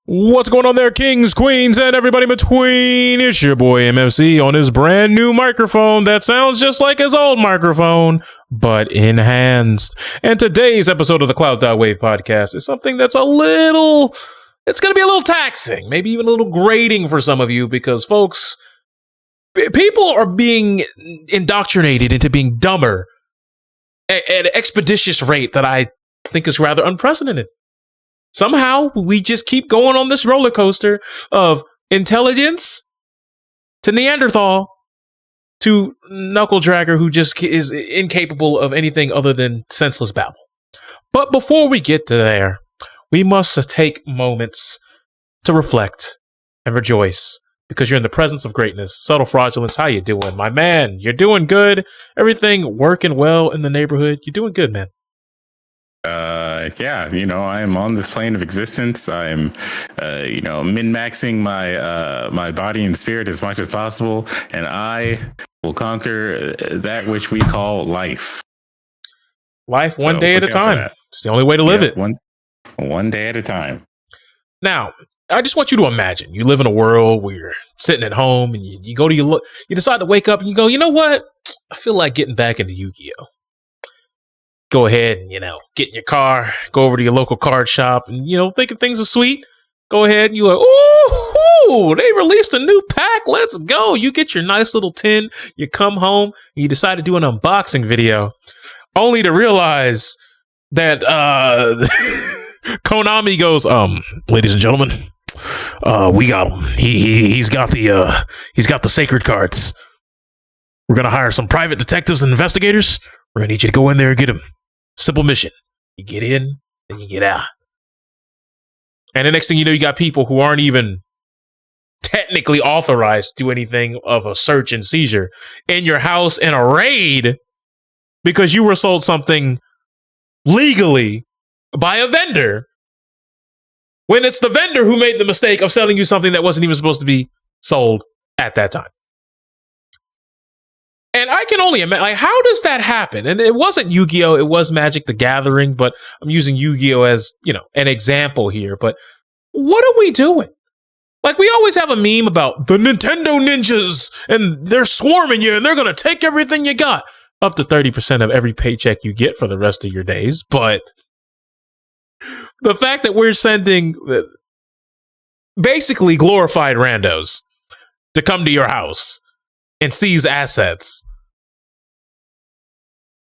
What's going on there, kings, queens, and everybody between? It's your boy MFC on his brand new microphone that sounds just like his old microphone, but enhanced. And today's episode of the Clout.WAV podcast is something that's it's going to be a little taxing, maybe even a little grating for some of you, because folks, people are being indoctrinated into being dumber at an expeditious rate that I think is rather unprecedented. Somehow, we just keep going on this roller coaster of intelligence to Neanderthal to knuckle dragger who just is incapable of anything other than senseless babble. But before we get to there, we must take moments to reflect and rejoice because you're in the presence of greatness. Subtle Fraudulence, how you doing, my man? You're doing good. Everything working well in the neighborhood. You're doing good, man. Yeah, I am on this plane of existence. I'm, min-maxing my body and spirit as much as possible, and I will conquer that which we call life. Life one day at a time. It's the only way to live it. One day at a time. Now, I just want you to imagine you live in a world where you're sitting at home and you go to you decide to wake up and you go, you know what? I feel like getting back into Yu-Gi-Oh! Go ahead and, get in your car, go over to your local card shop and, thinking things are sweet. Go ahead and you're like, ooh, they released a new pack. Let's go. You get your nice little tin. You come home and you decide to do an unboxing video only to realize that Konami goes, ladies and gentlemen, we got him. He's got the sacred cards. We're going to hire some private detectives and investigators. We're going to need you to go in there and get him. Simple mission. You get in and you get out. And the next thing you know, you got people who aren't even technically authorized to do anything of a search and seizure in your house in a raid because you were sold something legally by a vendor when it's the vendor who made the mistake of selling you something that wasn't even supposed to be sold at that time. And I can only imagine, how does that happen? And it wasn't Yu-Gi-Oh! It was Magic the Gathering, but I'm using Yu-Gi-Oh! As, an example here. But what are we doing? We always have a meme about the Nintendo ninjas, and they're swarming you, and they're going to take everything you got. Up to 30% of every paycheck you get for the rest of your days. But the fact that we're sending basically glorified randos to come to your house and seize assets.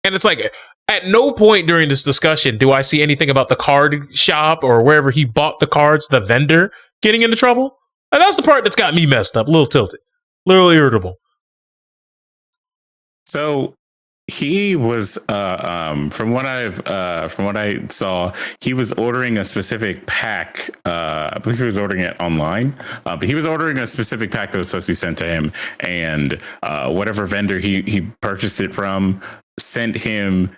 And it's like, at no point during this discussion do I see anything about the card shop or wherever he bought the cards, the vendor, getting into trouble. And that's the part that's got me messed up, a little tilted, a little irritable. So he was, from what I saw, he was ordering a specific pack. I believe he was ordering it online, but he was ordering a specific pack that was supposed to be sent to him, and whatever vendor he purchased it from sent him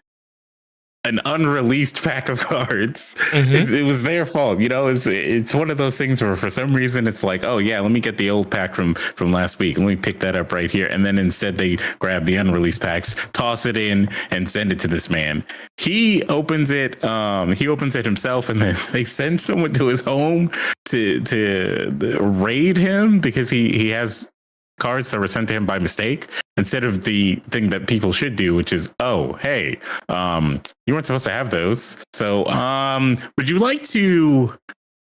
an unreleased pack of cards. Mm-hmm. It was their fault. It's one of those things where for some reason it's like, oh yeah, let me get the old pack from last week. Let me pick that up right here. And then instead they grab the unreleased packs, toss it in and send it to this man. He opens it himself, and then they send someone to his home to raid him because he has cards that were sent to him by mistake instead of the thing that people should do, which is, oh, hey, you weren't supposed to have those. So would you like to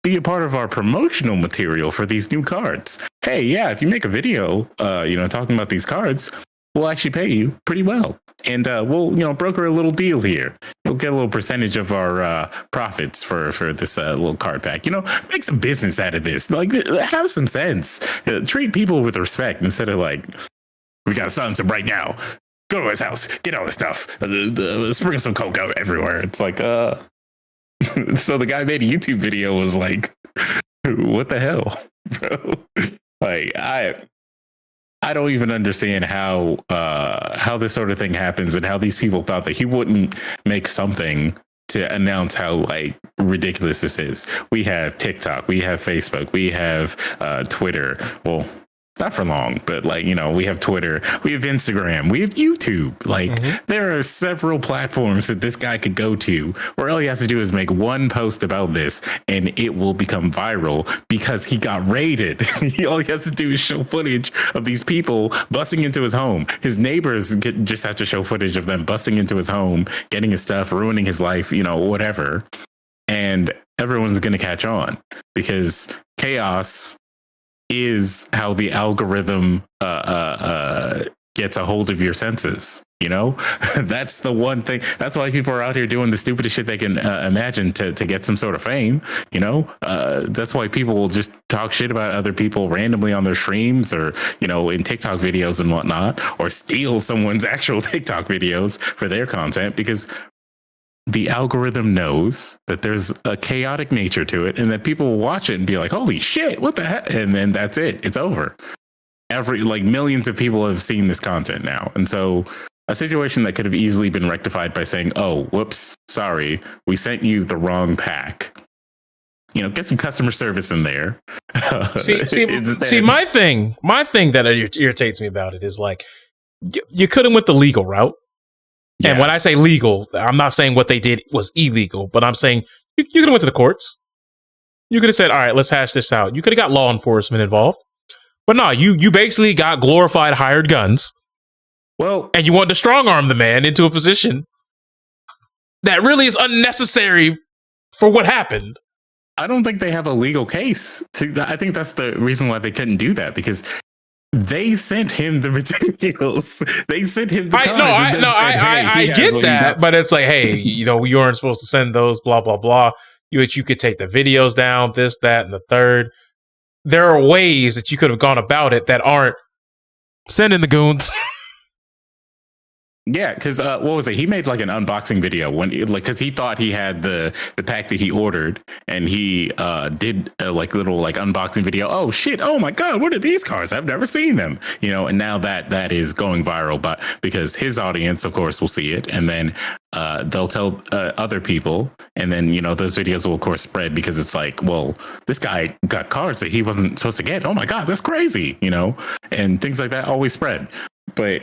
be a part of our promotional material for these new cards? Hey, yeah, if you make a video, talking about these cards, we'll actually pay you pretty well. And we'll, broker a little deal here. You'll get a little percentage of our profits for this little card pack. Make some business out of this. Have some sense. Treat people with respect instead of we got to silence him right now. Go to his house. Get all this stuff. Sprinkle some coke out everywhere. It's like, So the guy made a YouTube video, was like, what the hell, bro? I don't even understand how this sort of thing happens and how these people thought that he wouldn't make something to announce how ridiculous this is. We have TikTok, we have Facebook, we have Twitter. Well, not for long, but like, we have Twitter, we have Instagram, we have YouTube. Like there are several platforms that this guy could go to where all he has to do is make one post about this and it will become viral because he got raided. All he has to do is show footage of these people busting into his home. His neighbors just have to show footage of them busting into his home, getting his stuff, ruining his life, whatever. And everyone's going to catch on because chaos is how the algorithm gets a hold of your senses. That's the one thing. That's why people are out here doing the stupidest shit they can imagine to get some sort of fame. That's why people will just talk shit about other people randomly on their streams or in TikTok videos and whatnot, or steal someone's actual TikTok videos for their content, because the algorithm knows that there's a chaotic nature to it and that people will watch it and be like, holy shit, what the heck? And then that's it. It's over. Millions of people have seen this content now. And so a situation that could have easily been rectified by saying, oh, whoops, sorry, we sent you the wrong pack. Get some customer service in there. See, my thing that irritates me about it is like, you could have went the legal route. Yeah. And when I say legal, I'm not saying what they did was illegal, but I'm saying you could have went to the courts. You could have said, all right, let's hash this out. You could have got law enforcement involved. But no, you basically got glorified hired guns. Well, and you want to strong arm the man into a position that really is unnecessary for what happened. I don't think they have a legal case. See, I think that's the reason why they couldn't do that, because they sent him the materials. They sent him the cards. I get that, but it's like, hey, you aren't supposed to send those, blah, blah, blah. You could take the videos down, this, that, and the third. There are ways that you could have gone about it that aren't sending the goons. Yeah, because what was it? He made like an unboxing video because he thought he had the pack that he ordered, and he did a little unboxing video. Oh shit! Oh my god! What are these cards? I've never seen them. And now that is going viral, but because his audience, of course, will see it, and then they'll tell other people, and then those videos will of course spread because it's like, well, this guy got cards that he wasn't supposed to get. Oh my god, that's crazy! And things like that always spread, but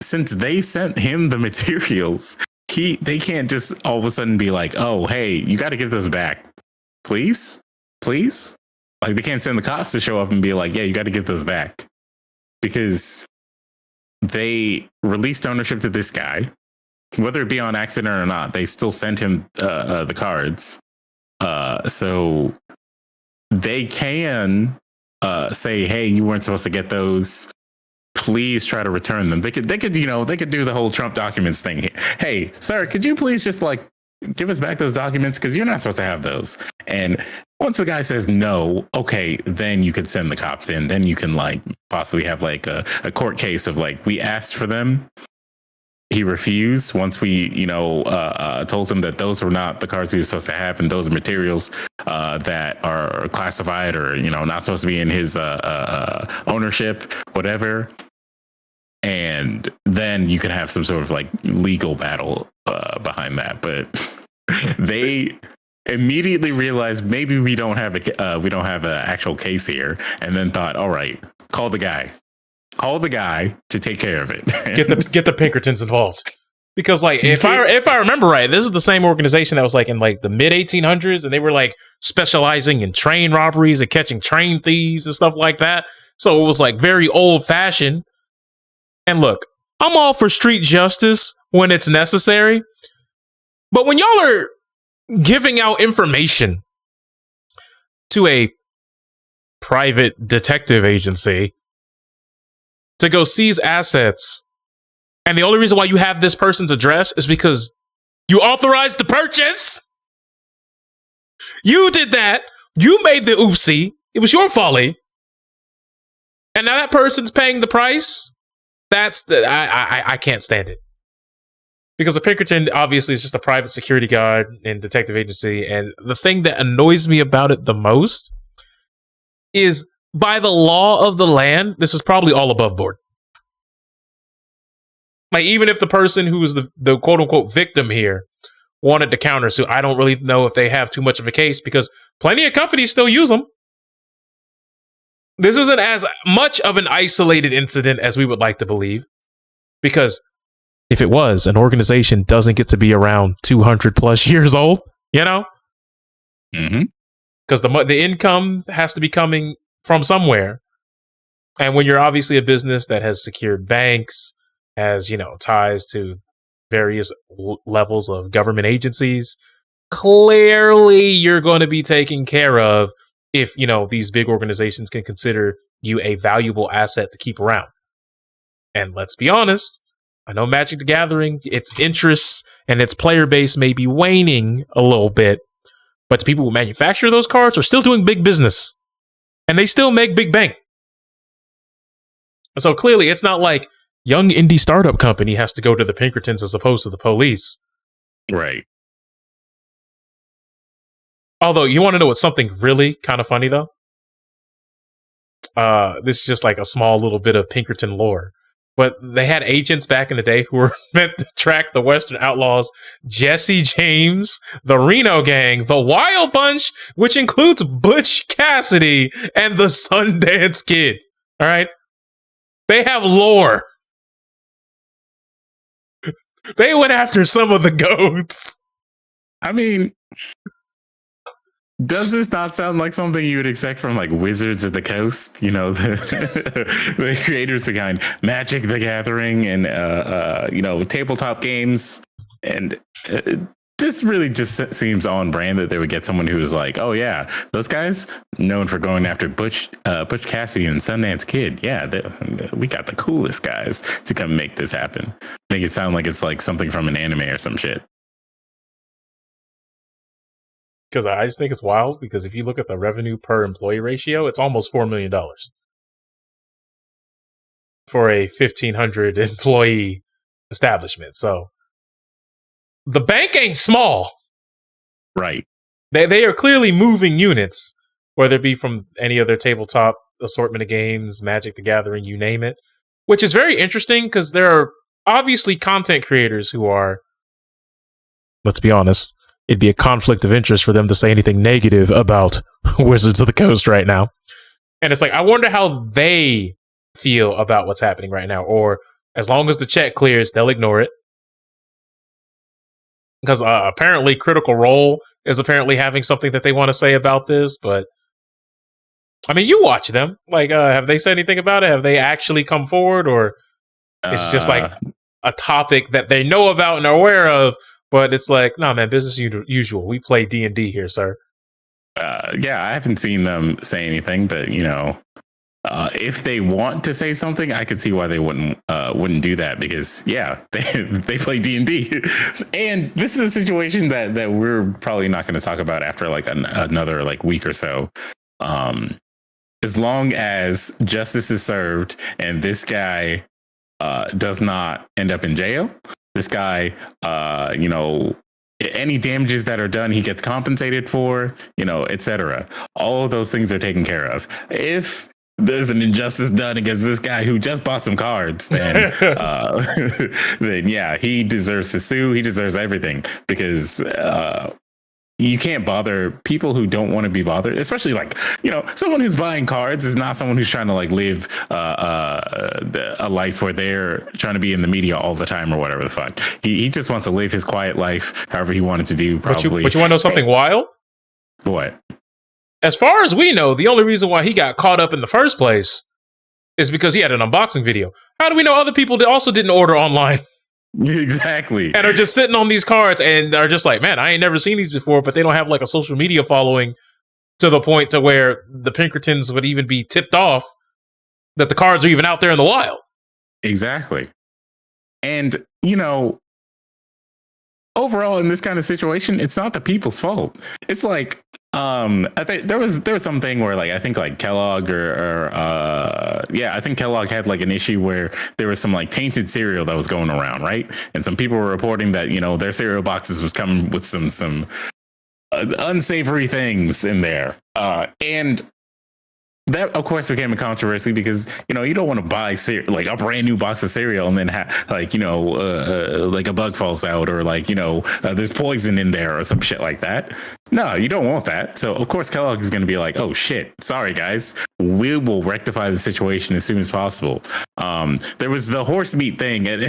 since they sent him the materials, they can't just all of a sudden be like, oh, hey, you got to give those back. Please? Like, they can't send the cops to show up and be like, yeah, you got to give those back. Because they released ownership to this guy. Whether it be on accident or not, they still sent him the cards. So they can say, hey, you weren't supposed to get those. Please try to return them. They could do the whole Trump documents thing. Hey, sir, could you please just give us back those documents, because you're not supposed to have those. And once the guy says no, okay, then you could send the cops in. Then you can possibly have a court case of we asked for them. He refused once we, told him that those were not the cards he was supposed to have, and those are materials that are classified or, not supposed to be in his ownership, whatever. And then you can have some sort of legal battle behind that. But they immediately realized maybe we don't have an actual case here, and then thought, all right, call the guy to take care of it. get the Pinkertons involved, because if I remember right, this is the same organization that was in the mid 1800s, and they were specializing in train robberies and catching train thieves and stuff like that. So it was very old fashioned. And look, I'm all for street justice when it's necessary, but when y'all are giving out information to a private detective agency to go seize assets, and the only reason why you have this person's address is because you authorized the purchase. You did that. You made the oopsie. It was your folly. And now that person's paying the price. I can't stand it. Because a Pinkerton obviously is just a private security guard and detective agency. And the thing that annoys me about it the most is, by the law of the land, this is probably all above board. Even if the person who is the quote unquote victim here wanted to countersue, I don't really know if they have too much of a case, because plenty of companies still use them. this isn't as much of an isolated incident as we would like to believe, because if it was, an organization doesn't get to be around 200 plus years old, you know? Mm-hmm. Because the income has to be coming from somewhere. And when you're obviously a business that has secured banks, has, you know, ties to various levels of government agencies, clearly you're going to be taken care of if, you know, these big organizations can consider you a valuable asset to keep around. And let's be honest, I know Magic the Gathering, its interests and its player base may be waning a little bit, but the people who manufacture those cards are still doing big business. And they still make big bank. So clearly, it's not like young indie startup company has to go to the Pinkertons as opposed to the police. Right. Although, you want to know what's something really kind of funny, though? This is just like a small little bit of Pinkerton lore. But they had agents back in the day who were meant to track the Western Outlaws, Jesse James, the Reno Gang, the Wild Bunch, which includes Butch Cassidy and the Sundance Kid. All right? They have lore. They went after some of the goats. I mean, does this not sound like something you would expect from like Wizards of the Coast? You know, the creators behind Magic the Gathering and you know, tabletop games, and this really just seems on brand that they would get someone who was like, oh yeah, those guys known for going after Butch Cassidy and Sundance Kid. Yeah, we got the coolest guys to come make this happen. Make it sound like it's like something from an anime or some shit. Because I just think it's wild, because if you look at the revenue per employee ratio, it's almost $4 million for a 1,500 employee establishment. So the bank ain't small. Right. They are clearly moving units, whether it be from any other tabletop assortment of games, Magic the Gathering, you name it, which is very interesting because there are obviously content creators who are, let's be honest, it'd be a conflict of interest for them to say anything negative about Wizards of the Coast right now. And it's like, I wonder how they feel about what's happening right now. Or as long as the check clears, they'll ignore it. Because apparently Critical Role is apparently having something that they want to say about this. But, I mean, you watch them. Like, have they said anything about it? Have they actually come forward? Or it's just like a topic that they know about and are aware of, but it's like, nah, man, business usual. We play D&D here, sir. Yeah, I haven't seen them say anything, but, you know, if they want to say something, I could see why they wouldn't do that, because, yeah, they play D&D. And this is a situation that we're probably not going to talk about after like another like week or so. As long as justice is served and this guy does not end up in jail, this guy, you know, any damages that are done, he gets compensated for, you know, etc. All of those things are taken care of. If there's an injustice done against this guy who just bought some cards, then then yeah, he deserves to sue. He deserves everything, because you can't bother people who don't want to be bothered, especially like, you know, someone who's buying cards is not someone who's trying to like live a life where they're trying to be in the media all the time or whatever the fuck. He just wants to live his quiet life however he wanted to do, probably. But you want to know something wild? What? As far as we know, the only reason why he got caught up in the first place is because he had an unboxing video. How do we know other people also didn't order online? Exactly. And are just sitting on these cards and are just like, man, I ain't never seen these before, but they don't have like a social media following to the point to where the Pinkertons would even be tipped off that the cards are even out there in the wild. Exactly. And, you know, overall in this kind of situation, it's not the people's fault. It's like, I think there was something where like, I think like Kellogg I think Kellogg had like an issue where there was some like tainted cereal that was going around, right? And some people were reporting that, you know, their cereal boxes was coming with some unsavory things in there. And that of course became a controversy because you don't want to buy like a brand new box of cereal and then like like a bug falls out or like there's poison in there or some shit like that. No, you don't want that. So of course Kellogg is going to be like, oh shit, sorry guys, we will rectify the situation as soon as possible. There was the horse meat thing at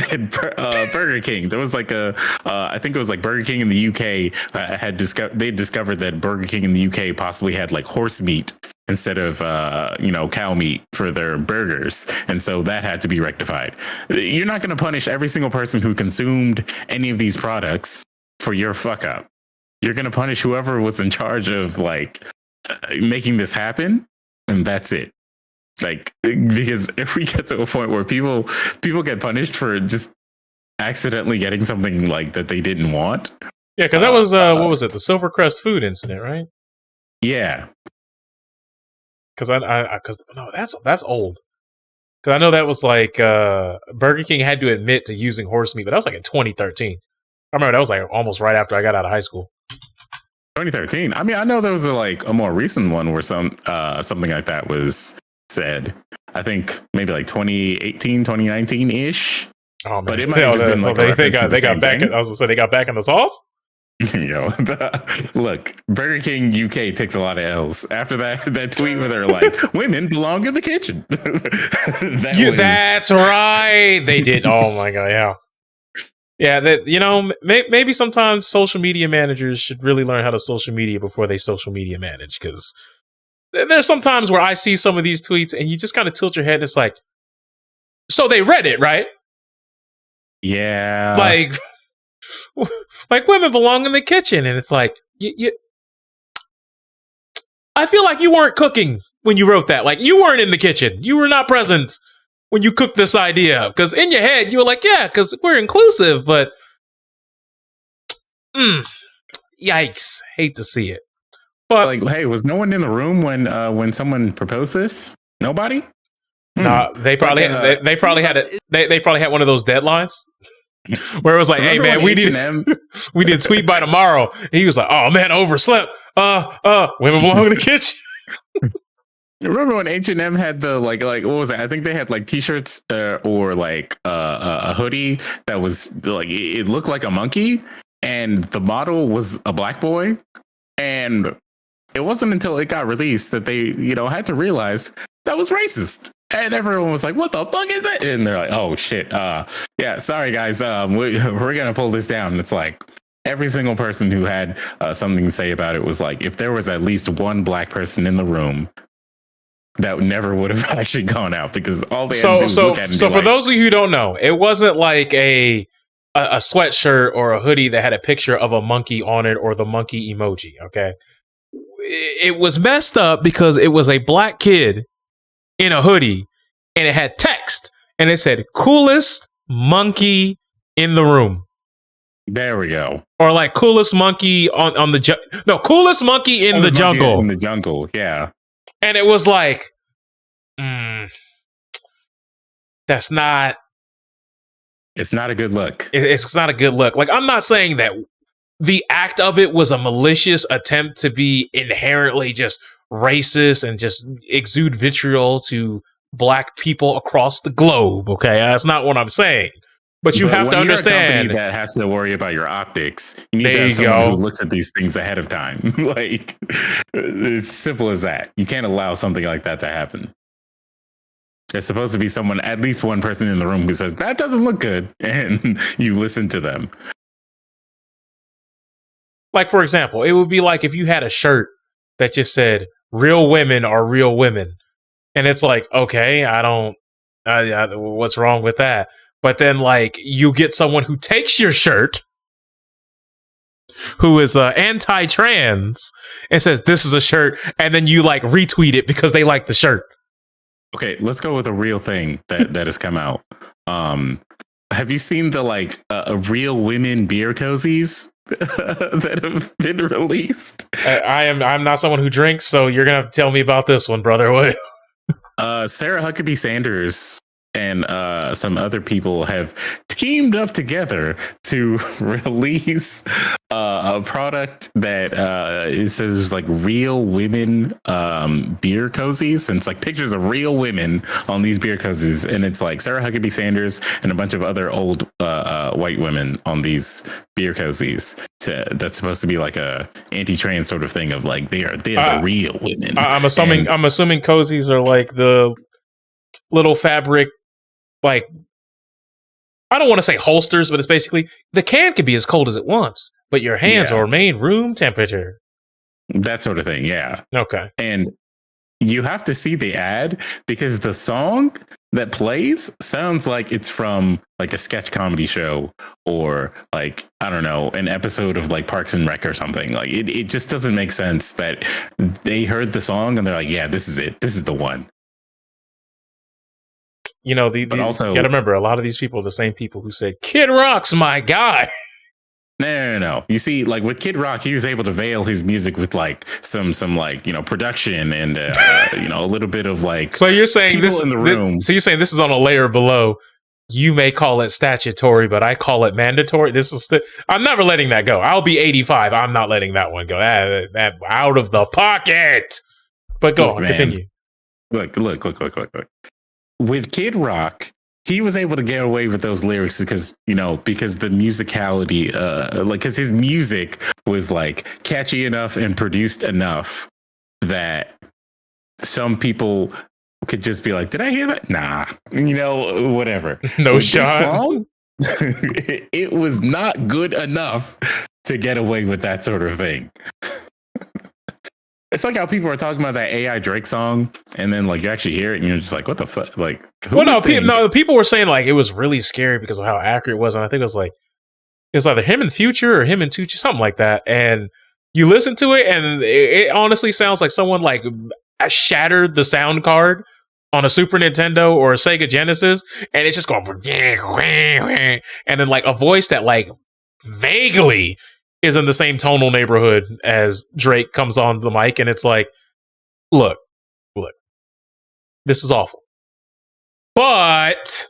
Burger King. There was like I think it was like Burger King in the UK had discovered that Burger King in the UK possibly had like horse meat instead of cow meat for their burgers, and so that had to be rectified. You're not going to punish every single person who consumed any of these products for your fuck up. You're going to punish whoever was in charge of like making this happen, and that's it. Like, because if we get to a point where people get punished for just accidentally getting something like that they didn't want. Yeah, because that was what was it, the Silvercrest food incident, right? Yeah. Because no, that's old. Because I know that was like Burger King had to admit to using horse meat, but that was like in 2013. I remember that was like almost right after I got out of high school. 2013. I mean, I know there was a more recent one where something like that was said. I think maybe like 2018, 2019 ish. Oh man, but it might have just been like they got back. I was gonna say they got back in the sauce. Look, Burger King UK takes a lot of L's after that tweet where they're like, women belong in the kitchen. That's right. They did. Oh my god, yeah. That maybe sometimes social media managers should really learn how to social media before they social media manage, because there's some times where I see some of these tweets and you just kind of tilt your head and it's like, so they read it, right? Yeah, like women belong in the kitchen, and it's like I feel like you weren't cooking when you wrote that. Like, you weren't in the kitchen. You were not present when you cooked this idea. Because in your head, you were like, yeah, because we're inclusive, but yikes. Hate to see it. But like, hey, was no one in the room when someone proposed this? Nobody? Nah, they probably they probably had one of those deadlines. Where it was like, hey man, we need a tweet by tomorrow. And he was like, oh man, I overslept. Women belong in the kitchen. Remember when H&M had the like what was it? I think they had like t-shirts or like a hoodie that was like, it looked like a monkey, and the model was a black boy, and it wasn't until it got released that they had to realize that was racist. And everyone was like, what the fuck is it? And they're like, oh shit. Yeah, sorry guys. We're going to pull this down. And it's like every single person who had something to say about it was like, if there was at least one black person in the room, that never would have actually gone out, because all they had to do was look at it and so for like, those of you who don't know, it wasn't like a sweatshirt or a hoodie that had a picture of a monkey on it or the monkey emoji. Okay. It was messed up because it was a black kid in a hoodie, and it had text, and it said coolest monkey in the room. There we go. Or like coolest monkey on the coolest monkey in the jungle. In the jungle, yeah. And it was like, that's not. It's not a good look. It's not a good look. Like, I'm not saying that the act of it was a malicious attempt to be inherently just racist and just exude vitriol to black people across the globe. Okay, that's not what I'm saying. But you have to understand that has to worry about your optics. You need to have someone who looks at these things ahead of time. Like, it's simple as that. You can't allow something like that to happen. There's supposed to be someone, at least one person in the room, who says that doesn't look good, and you listen to them. Like, for example, it would be like if you had a shirt that just said real women are real women. And it's like, okay, what's wrong with that? But then, like, you get someone who takes your shirt, who is anti-trans, and says, this is a shirt, and then you, like, retweet it because they like the shirt. Okay, let's go with a real thing that has come out. Have you seen the, like, real women beer cozies that have been released? I'm not someone who drinks, so you're gonna have to tell me about this one, brother. What? Sarah Huckabee Sanders and some other people have teamed up together to release a product that it says like real women beer cozies, and it's like pictures of real women on these beer cozies, and it's like Sarah Huckabee Sanders and a bunch of other old white women on these beer cozies. That's supposed to be like a anti-trans sort of thing of like they're the real women. I'm assuming cozies are like the little fabric, like, I don't want to say holsters, but it's basically the can can be as cold as it wants, but your hands will remain room temperature. That sort of thing, yeah. Okay. And you have to see the ad because the song that plays sounds like it's from like a sketch comedy show or like, I don't know, an episode of like Parks and Rec or something. Like it just doesn't make sense that they heard the song and they're like, yeah, this is it. This is the one. You know, but also, you gotta remember, a lot of these people are the same people who said, Kid Rock's my guy. No. You see, like with Kid Rock, he was able to veil his music with like some like, you know, production and you know, a little bit of like. So you're saying this in the room. So you're saying this is on a layer below. You may call it statutory, but I call it mandatory. This is I'm never letting that go. I'll be 85. I'm not letting that one go. That out of the pocket. But go on, man. Continue. Look. With Kid Rock, he was able to get away with those lyrics because the musicality, like, because his music was like catchy enough and produced enough that some people could just be like, did I hear that? Nah, whatever. No shot. It was not good enough to get away with that sort of thing. It's like how people are talking about that AI Drake song, and then like you actually hear it, and you're just like, "What the fuck?" Like, people were saying like it was really scary because of how accurate it was, and I think it was either him in Future or him in Tucci, something like that. And you listen to it, and it honestly sounds like someone like shattered the sound card on a Super Nintendo or a Sega Genesis, and it's just going, and then like a voice that like vaguely is in the same tonal neighborhood as Drake comes on the mic, and it's like, look, this is awful. But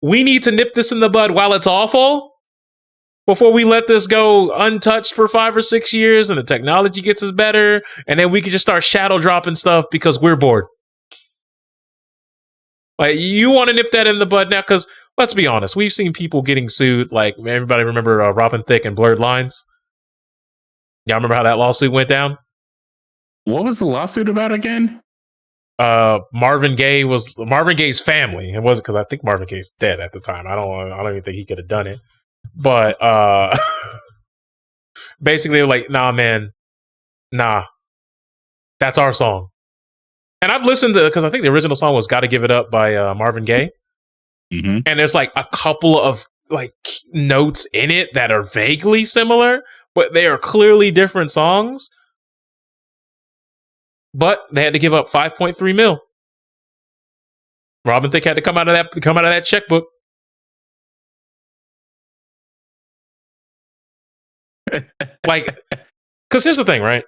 we need to nip this in the bud while it's awful before we let this go untouched for 5 or 6 years and the technology gets us better, and then we can just start shadow dropping stuff because we're bored. Like, you want to nip that in the bud now, because let's be honest, we've seen people getting sued. Like, everybody remember Robin Thicke and Blurred Lines? Y'all remember how that lawsuit went down? What was the lawsuit about again? Marvin Gaye's family. It wasn't, because I think Marvin Gaye's dead at the time. I don't even think he could have done it. But basically, they were like, nah, man, nah, that's our song. And I've listened to, because I think the original song was "Gotta Give It Up" by Marvin Gaye. Mm-hmm. And there's like a couple of like notes in it that are vaguely similar, but they are clearly different songs. But they had to give up $5.3 million. Robin Thicke had to come out of that checkbook. Like, because here's the thing, right?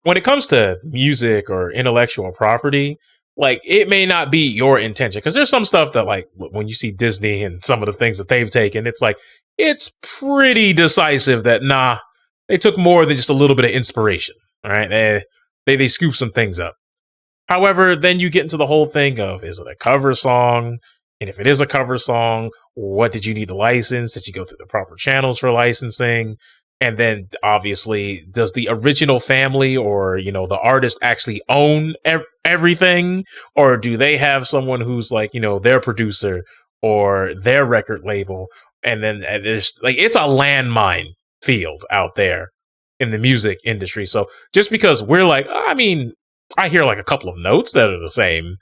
When it comes to music or intellectual property, like, it may not be your intention, because there's some stuff that, like, when you see Disney and some of the things that they've taken, it's like, it's pretty decisive that, nah, they took more than just a little bit of inspiration, all right? They scoop some things up. However, then you get into the whole thing of, is it a cover song? And if it is a cover song, what did you need to license? Did you go through the proper channels for licensing? And then, obviously, does the original family or, the artist actually own everything? Or do they have someone who's like, their producer or their record label? And then there's like, it's a landmine field out there in the music industry. So just because we're like, I mean, I hear like a couple of notes that are the same,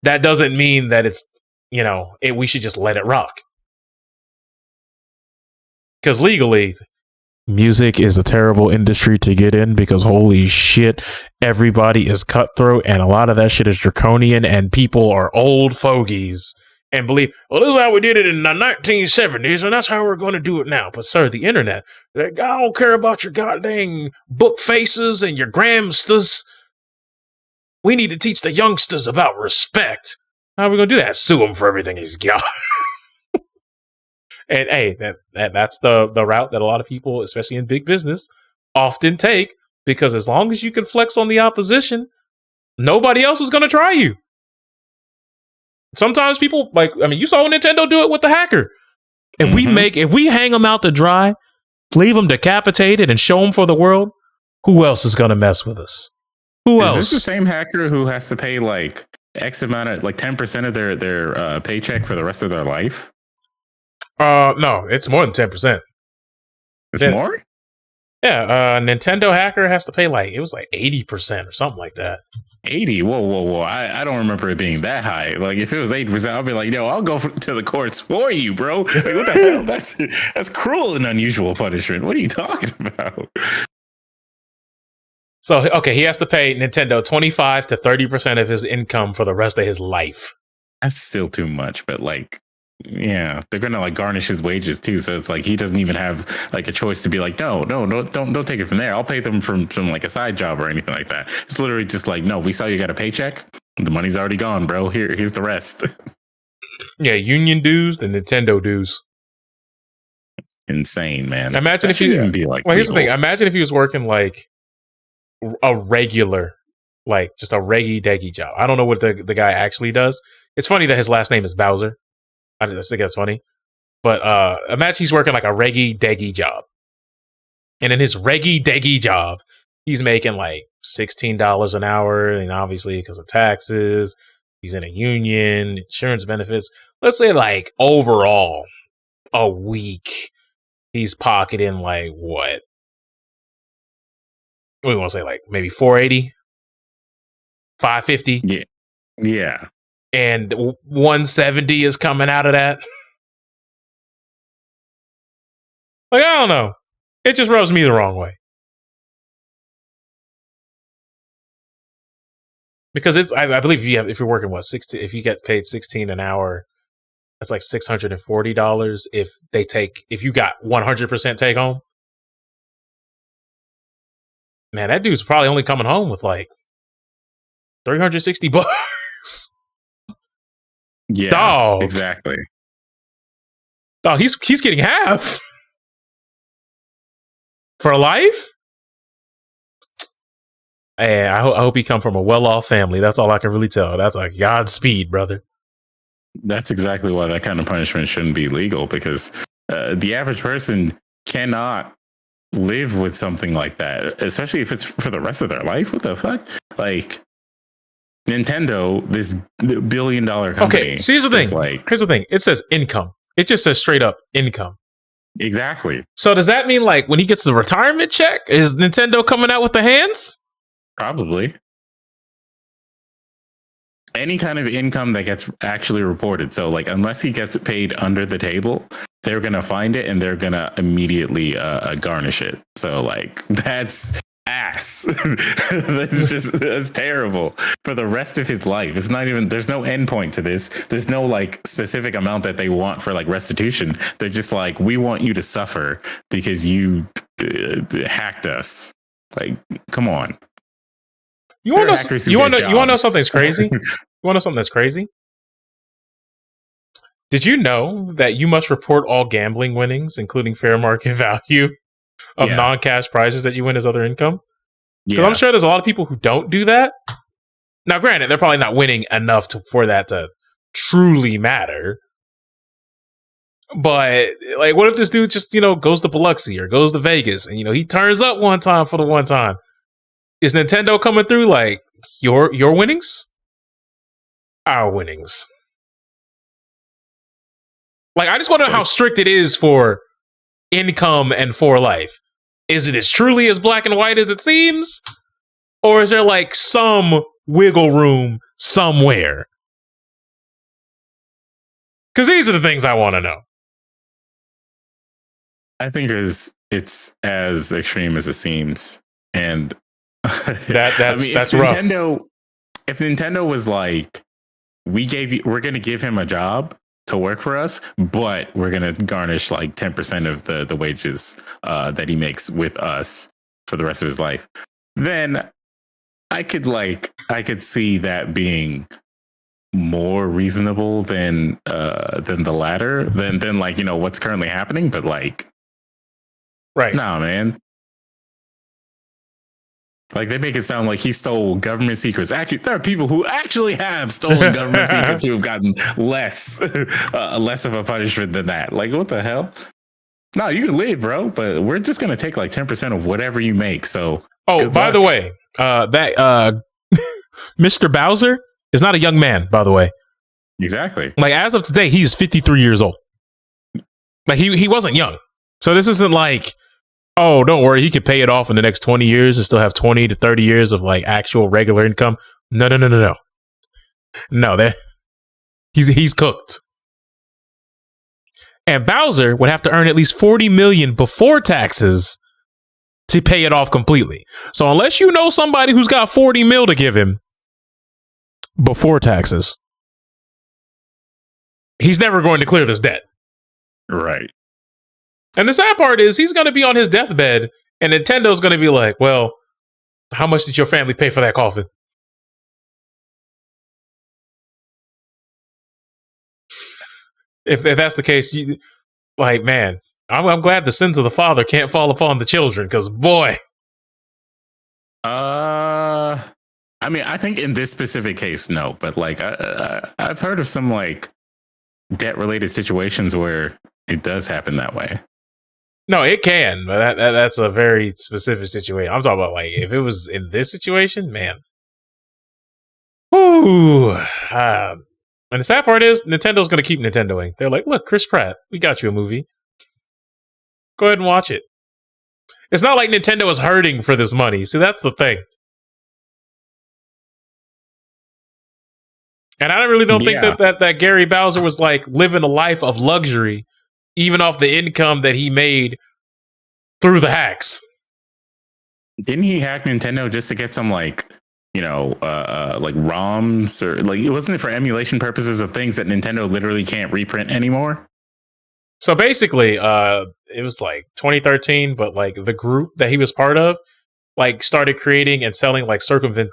that doesn't mean that it's, we should just let it rock. Because legally, music is a terrible industry to get in, because holy shit, everybody is cutthroat, and a lot of that shit is draconian, and people are old fogies and believe, well, this is how we did it in the 1970s, and that's how we're going to do it now. But sir, the internet, I don't care about your goddamn book faces and your Gramsters. We need to teach the youngsters about respect. How are we gonna do that? Sue him for everything he's got. And hey, that's the route that a lot of people, especially in big business, often take, because as long as you can flex on the opposition, nobody else is gonna try you. Sometimes people you saw Nintendo do it with the hacker. If we hang them out to dry, leave them decapitated, and show them for the world, who else is gonna mess with us? Who else? Is this the same hacker who has to pay like X amount of 10% of their paycheck for the rest of their life? No, it's more than 10%. It's more? Yeah, Nintendo hacker has to pay it was 80% or something like that. 80? Whoa. I don't remember it being that high. Like, if it was 80%, I'll be like, no, I'll go to the courts for you, bro. Like, what the hell? That's cruel and unusual punishment. What are you talking about? So, okay, he has to pay Nintendo 25 to 30% of his income for the rest of his life. That's still too much, but yeah, they're gonna garnish his wages too. So it's he doesn't even have a choice to be like, no, don't take it from there. I'll pay them from a side job or anything like that. It's literally just no, we saw you got a paycheck. The money's already gone, bro. Here's the rest. Yeah, union dues, the Nintendo dues. Insane, man. Imagine if he even be well, here's the thing. Imagine if he was working a regular, just a reggy-deggy job. I don't know what the guy actually does. It's funny that his last name is Bowser. I just think that's funny. But imagine he's working a reggy-deggy job. And in his reggy-deggy job, he's making $16 an hour. And obviously, because of taxes, he's in a union, insurance benefits. Let's say overall, a week, he's pocketing what? What do we want to say? Maybe 480? 550? Yeah. And 170 is coming out of that. I don't know. It just rubs me the wrong way. Because I believe if you're working 60, if you get paid $16 an hour, that's $640 if you got 100% take home. Man, that dude's probably only coming home with $360. Yeah, dog. Exactly. Dog, he's getting half for life. Hey, I hope he come from a well-off family. That's all I can really tell. That's Godspeed, brother. That's exactly why that kind of punishment shouldn't be legal, because the average person cannot live with something like that, especially if it's for the rest of their life. What the fuck? Nintendo, this billion-dollar company. Okay, so here's the thing. Here's the thing. It says income. It just says straight up income. Exactly. So does that mean when he gets the retirement check, is Nintendo coming out with the hands? Probably. Any kind of income that gets actually reported. So unless he gets it paid under the table, they're going to find it and they're going to immediately garnish it. So that's ass. that's terrible for the rest of his life. It's not even, there's no end point to this. There's no specific amount that they want for restitution. They're just we want you to suffer because you hacked us. Come on. You want to know something's crazy? You want to know something that's crazy? Did you know that you must report all gambling winnings, including fair market value of non-cash prizes that you win as other income? Because I'm sure there's a lot of people who don't do that. Now, granted, they're probably not winning enough for that to truly matter. But what if this dude just goes to Biloxi or goes to Vegas and he turns up one time for the one time? Is Nintendo coming through your winnings? Our winnings. I just want to know how strict it is for income and for life. Is it as truly as black and white as it seems? Or is there some wiggle room somewhere? Because these are the things I want to know. I think it's as extreme as it seems. And that's rough. If Nintendo was we're going to give him a job to work for us, but we're going to garnish 10% of the wages that he makes with us for the rest of his life, then I could see that being more reasonable than the latter, than like, you know, what's currently happening. But like, Right. nah, man. Like, they make it sound like he stole government secrets. Actually, there are people who actually have stolen government secrets who have gotten less of a punishment than that. Like, what the hell? No, you can leave, bro, but we're just gonna take like 10% of whatever you make. So, oh, by the way, that Mr. Bowser is not a young man, by the way. Exactly. Like, as of today, he's 53 years old. Like, he wasn't young. So this isn't like, oh, don't worry, he could pay it off in the next 20 years and still have 20 to 30 years of like actual regular income. No. No, that he's cooked. And Bowser would have to earn at least 40 million before taxes to pay it off completely. So unless you know somebody who's got 40 mil to give him before taxes, he's never going to clear this debt. Right. And the sad part is he's going to be on his deathbed and Nintendo's going to be like, well, how much did your family pay for that coffin? If that's the case, you, like, man, I'm glad the sins of the father can't fall upon the children, because boy. I mean, I think in this specific case, no, but like I've heard of some like debt-related situations where it does happen that way. No, it can, but that's a very specific situation. I'm talking about like if it was in this situation, man. Whoo. And the sad part is Nintendo's going to keep Nintendoing. They're like, look, Chris Pratt, we got you a movie. Go ahead and watch it. It's not like Nintendo is hurting for this money. See, that's the thing. And I really don't think that Gary Bowser was like living a life of luxury, even off the income that he made through the hacks. Didn't he hack Nintendo just to get some like, you know, like ROMs, or like, it wasn't for emulation purposes of things that Nintendo literally can't reprint anymore? So basically, it was like 2013, but like the group that he was part of, like started creating and selling like circumventing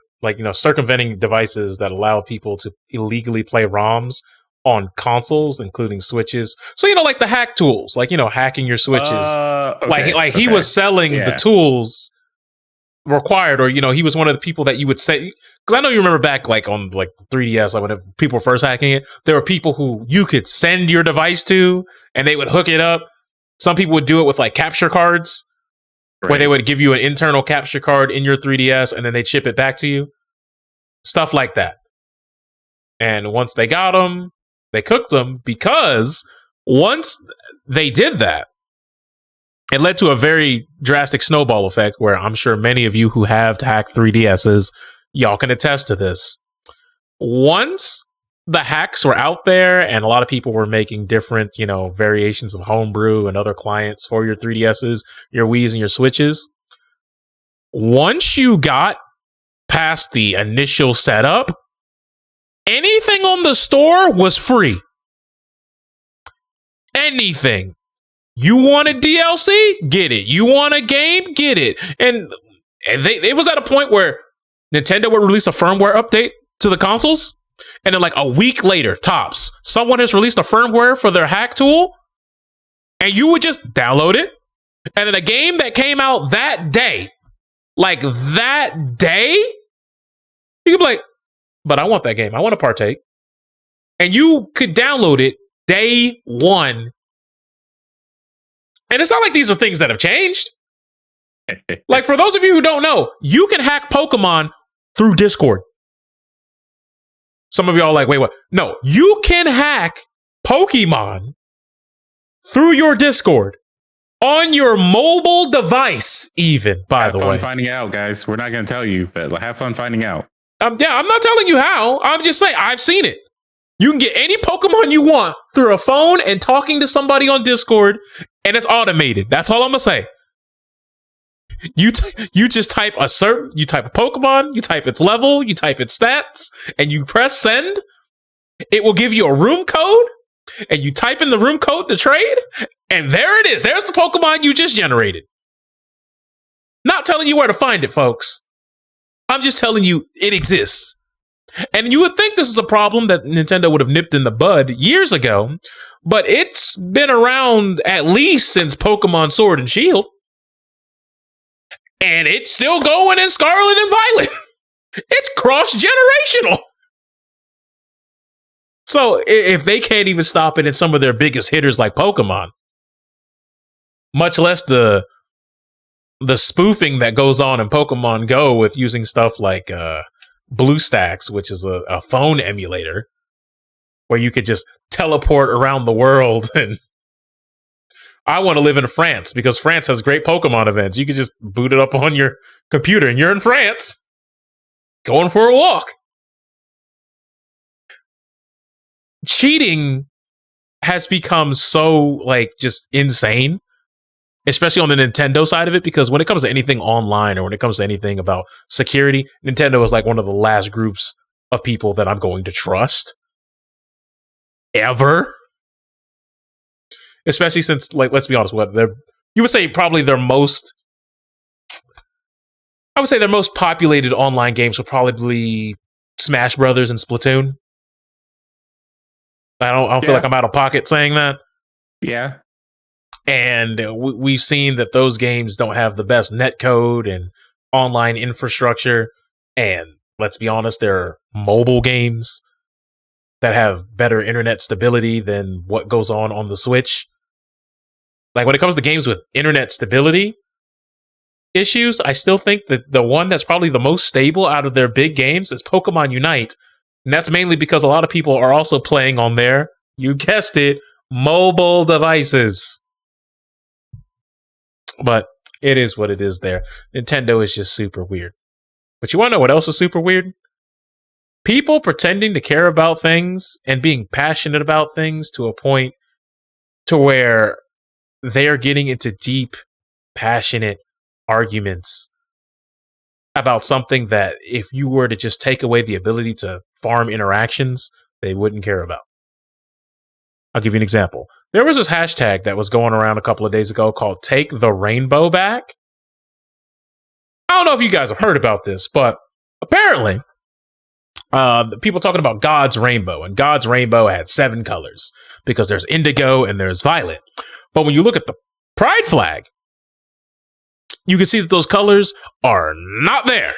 devices that allow people to illegally play ROMs on consoles, including Switches. So, you know, like the hack tools, like, you know, hacking your Switches. Okay. He was selling the tools required, or, you know, he was one of the people that you would say, because I know you remember back like on like 3DS, like when people were first hacking it, there were people who you could send your device to and they would hook it up. Some people would do it with like capture cards, where they would give you an internal capture card in your 3DS and then they'd ship it back to you. Stuff like that. And once they got them, they cooked them, because once they did that, it led to a very drastic snowball effect, where I'm sure many of you who have hacked 3DSs, y'all can attest to this. Once the hacks were out there and a lot of people were making different, you know, variations of Homebrew and other clients for your 3DSs, your Wiis, and your Switches, once you got past the initial setup, anything on the store was free. Anything. You want a DLC? Get it. You want a game? Get it. And it was at a point where Nintendo would release a firmware update to the consoles, and then like a week later, tops, someone has released a firmware for their hack tool, and you would just download it, and then a game that came out that day, like that day, you could be like, but I want that game. I want to partake. And you could download it day one. And it's not like these are things that have changed. Like, for those of you who don't know, you can hack Pokemon through Discord. Some of y'all are like, wait, what? No, you can hack Pokemon through your Discord on your mobile device, even, by the way. Have fun finding out, guys. We're not going to tell you, but have fun finding out. Yeah, I'm not telling you how. I'm just saying, I've seen it. You can get any Pokemon you want through a phone and talking to somebody on Discord, and it's automated. That's all I'm gonna say. You just type a Pokemon, you type its level, you type its stats, and you press send. It will give you a room code, and you type in the room code to trade, and there it is. There's the Pokemon you just generated. Not telling you where to find it, folks. I'm just telling you, it exists. And you would think this is a problem that Nintendo would have nipped in the bud years ago, but it's been around at least since Pokemon Sword and Shield. And it's still going in Scarlet and Violet. It's cross-generational. So if they can't even stop it in some of their biggest hitters like Pokemon, much less the spoofing that goes on in Pokemon Go with using stuff like BlueStacks, which is a phone emulator where you could just teleport around the world. And I want to live in France because France has great Pokemon events. You could just boot it up on your computer and you're in France going for a walk. Cheating has become so like just insane, especially on the Nintendo side of it, because when it comes to anything online or when it comes to anything about security, Nintendo is like one of the last groups of people that I'm going to trust ever. Especially since, like, let's be honest, you would say probably their most populated online games would probably Smash Brothers and Splatoon. I don't feel like I'm out of pocket saying that. Yeah. And we've seen that those games don't have the best netcode and online infrastructure. And let's be honest, they're mobile games that have better internet stability than what goes on the Switch. Like when it comes to games with internet stability issues, I still think that the one that's probably the most stable out of their big games is Pokemon Unite. And that's mainly because a lot of people are also playing on their, you guessed it, mobile devices. But it is what it is there. Nintendo is just super weird. But you want to know what else is super weird? People pretending to care about things and being passionate about things to a point to where they are getting into deep, passionate arguments about something that if you were to just take away the ability to farm interactions, they wouldn't care about. I'll give you an example. There was this hashtag that was going around a couple of days ago called Take the Rainbow Back. I don't know if you guys have heard about this, but apparently people talking about God's rainbow, and God's rainbow had 7 colors because there's indigo and there's violet. But when you look at the pride flag, you can see that those colors are not there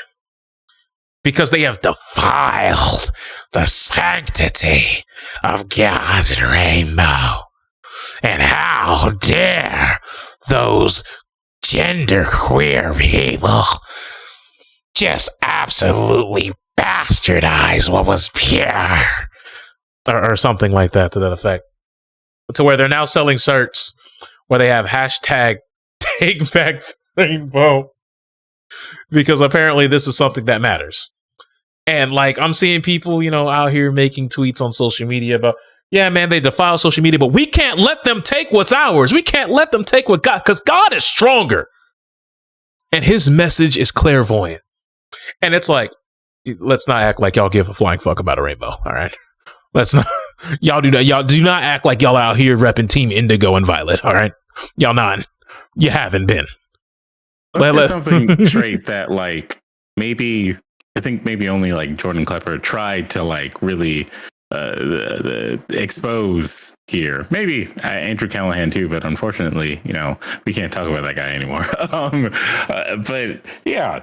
because they have defiled the sanctity of God's rainbow. And how dare those genderqueer people just absolutely bastardize what was pure. Or something like that to that effect. To where they're now selling shirts where they have hashtag Take Back Rainbow, because apparently this is something that matters. And like I'm seeing people, out here making tweets on social media about, yeah, man, they defile social media, but we can't let them take what's ours. We can't let them take what God, because God is stronger. And his message is clairvoyant. And it's like, let's not act like y'all give a flying fuck about a rainbow. All right. Let's not, y'all do not act like y'all out here repping Team Indigo and Violet. All right. Y'all not. You haven't been. Let's get something straight that I think maybe only like Jordan Klepper tried to like really expose here. Maybe Andrew Callahan too, but unfortunately, we can't talk about that guy anymore. But yeah,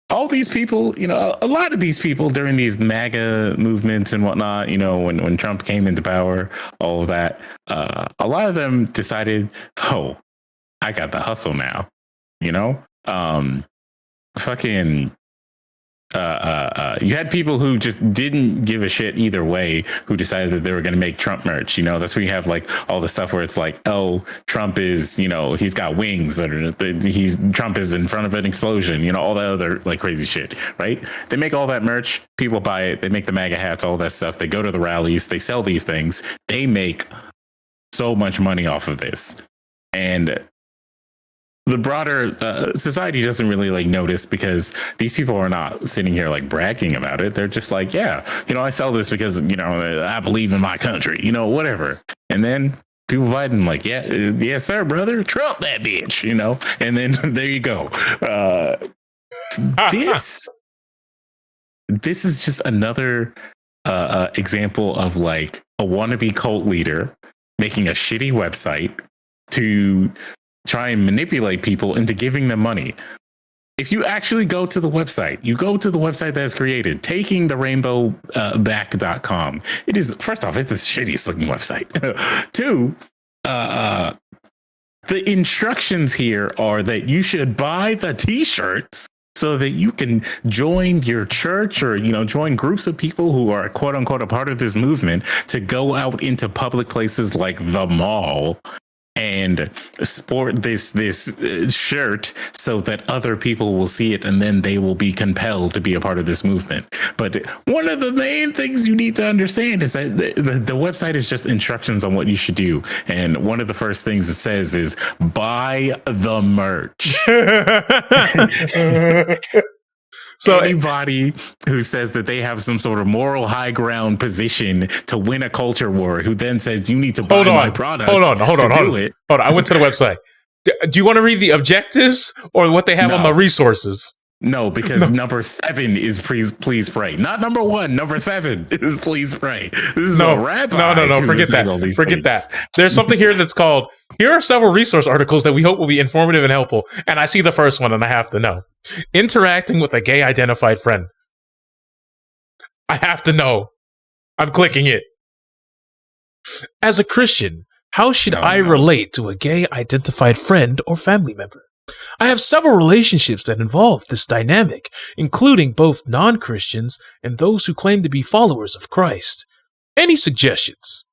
all these people, a lot of these people during these MAGA movements and whatnot, when Trump came into power, all of that, a lot of them decided, oh, I got the hustle now. You had people who just didn't give a shit either way, who decided that they were going to make Trump merch. That's where you have like all the stuff where it's like, oh, Trump is, he's got wings, or Trump is in front of an explosion, all that other like crazy shit, right? They make all that merch, people buy it, they make the MAGA hats, all that stuff. They go to the rallies, they sell these things, they make so much money off of this. And the broader society doesn't really like notice, because these people are not sitting here like bragging about it. They're just like, yeah, I sell this because, I believe in my country, whatever. And then people buy it and like, yeah, yes, sir, brother, Trump that bitch, and then there you go. This this is just another example of like a wannabe cult leader making a shitty website to try and manipulate people into giving them money. If you actually go to the website, you go to the website that's created, takingtherainbowback.com. It is, first off, it's the shittiest looking website. Two, the instructions here are that you should buy the t-shirts so that you can join your church or, you know, join groups of people who are quote unquote a part of this movement to go out into public places like the mall and sport this shirt so that other people will see it and then they will be compelled to be a part of this movement. But one of the main things you need to understand is that the website is just instructions on what you should do. And one of the first things it says is buy the merch. So anybody who says that they have some sort of moral high ground position to win a culture war, who then says you need to buy my product. Hold on. I went to the website. Do you want to read the objectives or what they have on the resources? No, because number 7 is please pray. Not number 1. Number 7 is please pray. This is a rabbi. No. Forget that. There's something here that's called, here are several resource articles that we hope will be informative and helpful. And I see the first one and I have to know. Interacting with a gay identified friend. I have to know. I'm clicking it. As a Christian, how should I relate to a gay identified friend or family member? I have several relationships that involve this dynamic, including both non-Christians and those who claim to be followers of Christ. Any suggestions?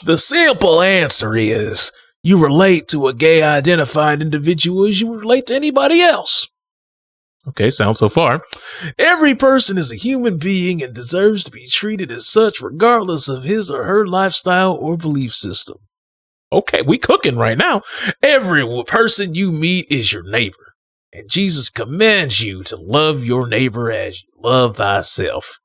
The simple answer is, you relate to a gay identified individual as you relate to anybody else. Okay, sounds so far. Every person is a human being and deserves to be treated as such regardless of his or her lifestyle or belief system. Okay, we cooking right now. Every person you meet is your neighbor, and Jesus commands you to love your neighbor as you love thyself.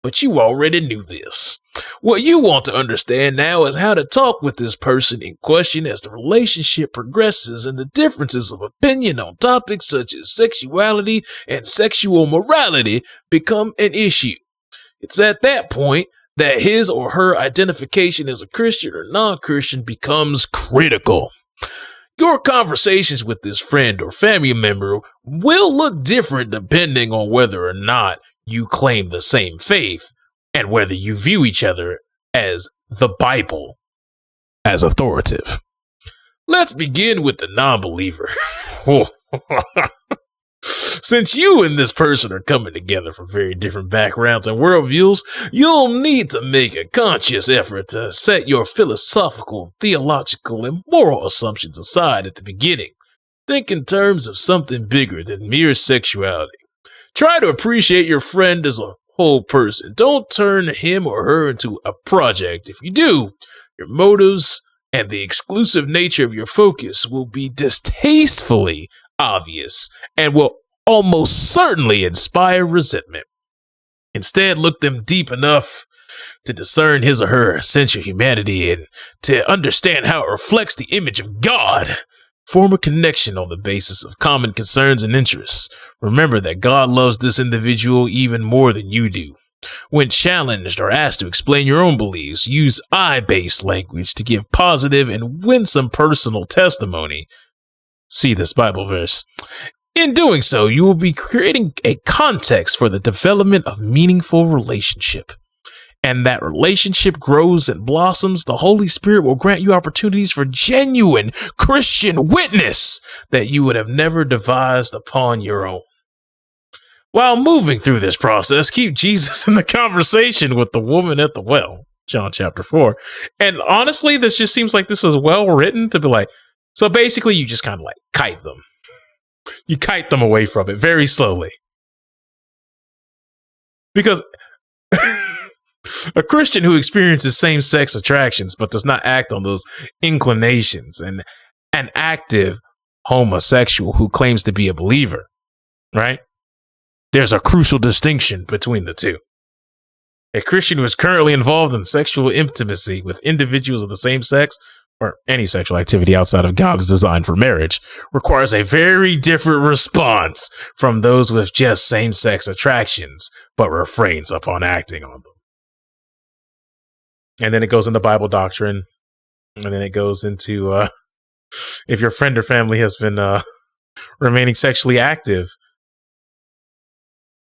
But you already knew this. What you want to understand now is how to talk with this person in question as the relationship progresses and the differences of opinion on topics such as sexuality and sexual morality become an issue. It's at that point that his or her identification as a Christian or non-Christian becomes critical. Your conversations with this friend or family member will look different depending on whether or not you claim the same faith and whether you view each other as the Bible as authoritative. Let's begin with the non-believer. Since you and this person are coming together from very different backgrounds and worldviews, you'll need to make a conscious effort to set your philosophical, theological, and moral assumptions aside at the beginning. Think in terms of something bigger than mere sexuality. Try to appreciate your friend as a whole person. Don't turn him or her into a project. If you do, your motives and the exclusive nature of your focus will be distastefully obvious and will almost certainly inspire resentment. Instead, look them deep enough to discern his or her essential humanity and to understand how it reflects the image of God. Form a connection on the basis of common concerns and interests. Remember that God loves this individual even more than you do. When challenged or asked to explain your own beliefs, use I-based language to give positive and winsome personal testimony. See this Bible verse. In doing so, you will be creating a context for the development of meaningful relationship. And that relationship grows and blossoms, the Holy Spirit will grant you opportunities for genuine Christian witness that you would have never devised upon your own. While moving through this process, keep Jesus in the conversation with the woman at the well, John chapter 4. And honestly, this just seems like this is well written to be like, so basically you just kind of like kite them. You kite them away from it very slowly. Because a Christian who experiences same-sex attractions but does not act on those inclinations, and an active homosexual who claims to be a believer, right? There's a crucial distinction between the two. A Christian who is currently involved in sexual intimacy with individuals of the same sex or any sexual activity outside of God's design for marriage, requires a very different response from those with just same-sex attractions, but refrains upon acting on them. And then it goes into Bible doctrine, and then it goes into if your friend or family has been remaining sexually active,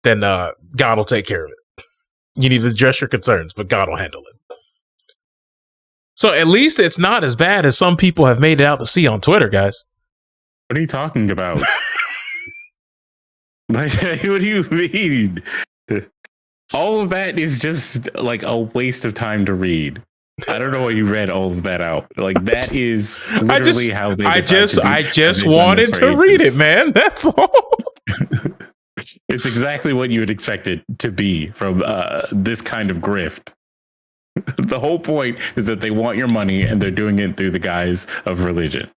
then God will take care of it. You need to address your concerns, but God will handle it. So at least it's not as bad as some people have made it out to see on Twitter, guys. What are you talking about? Like, what do you mean? All of that is just like a waste of time to read. I don't know why you read all of that out. Like, that is literally how they I just wanted to read it, man. That's all. It's exactly what you would expect it to be from this kind of grift. The whole point is that they want your money, and they're doing it through the guise of religion.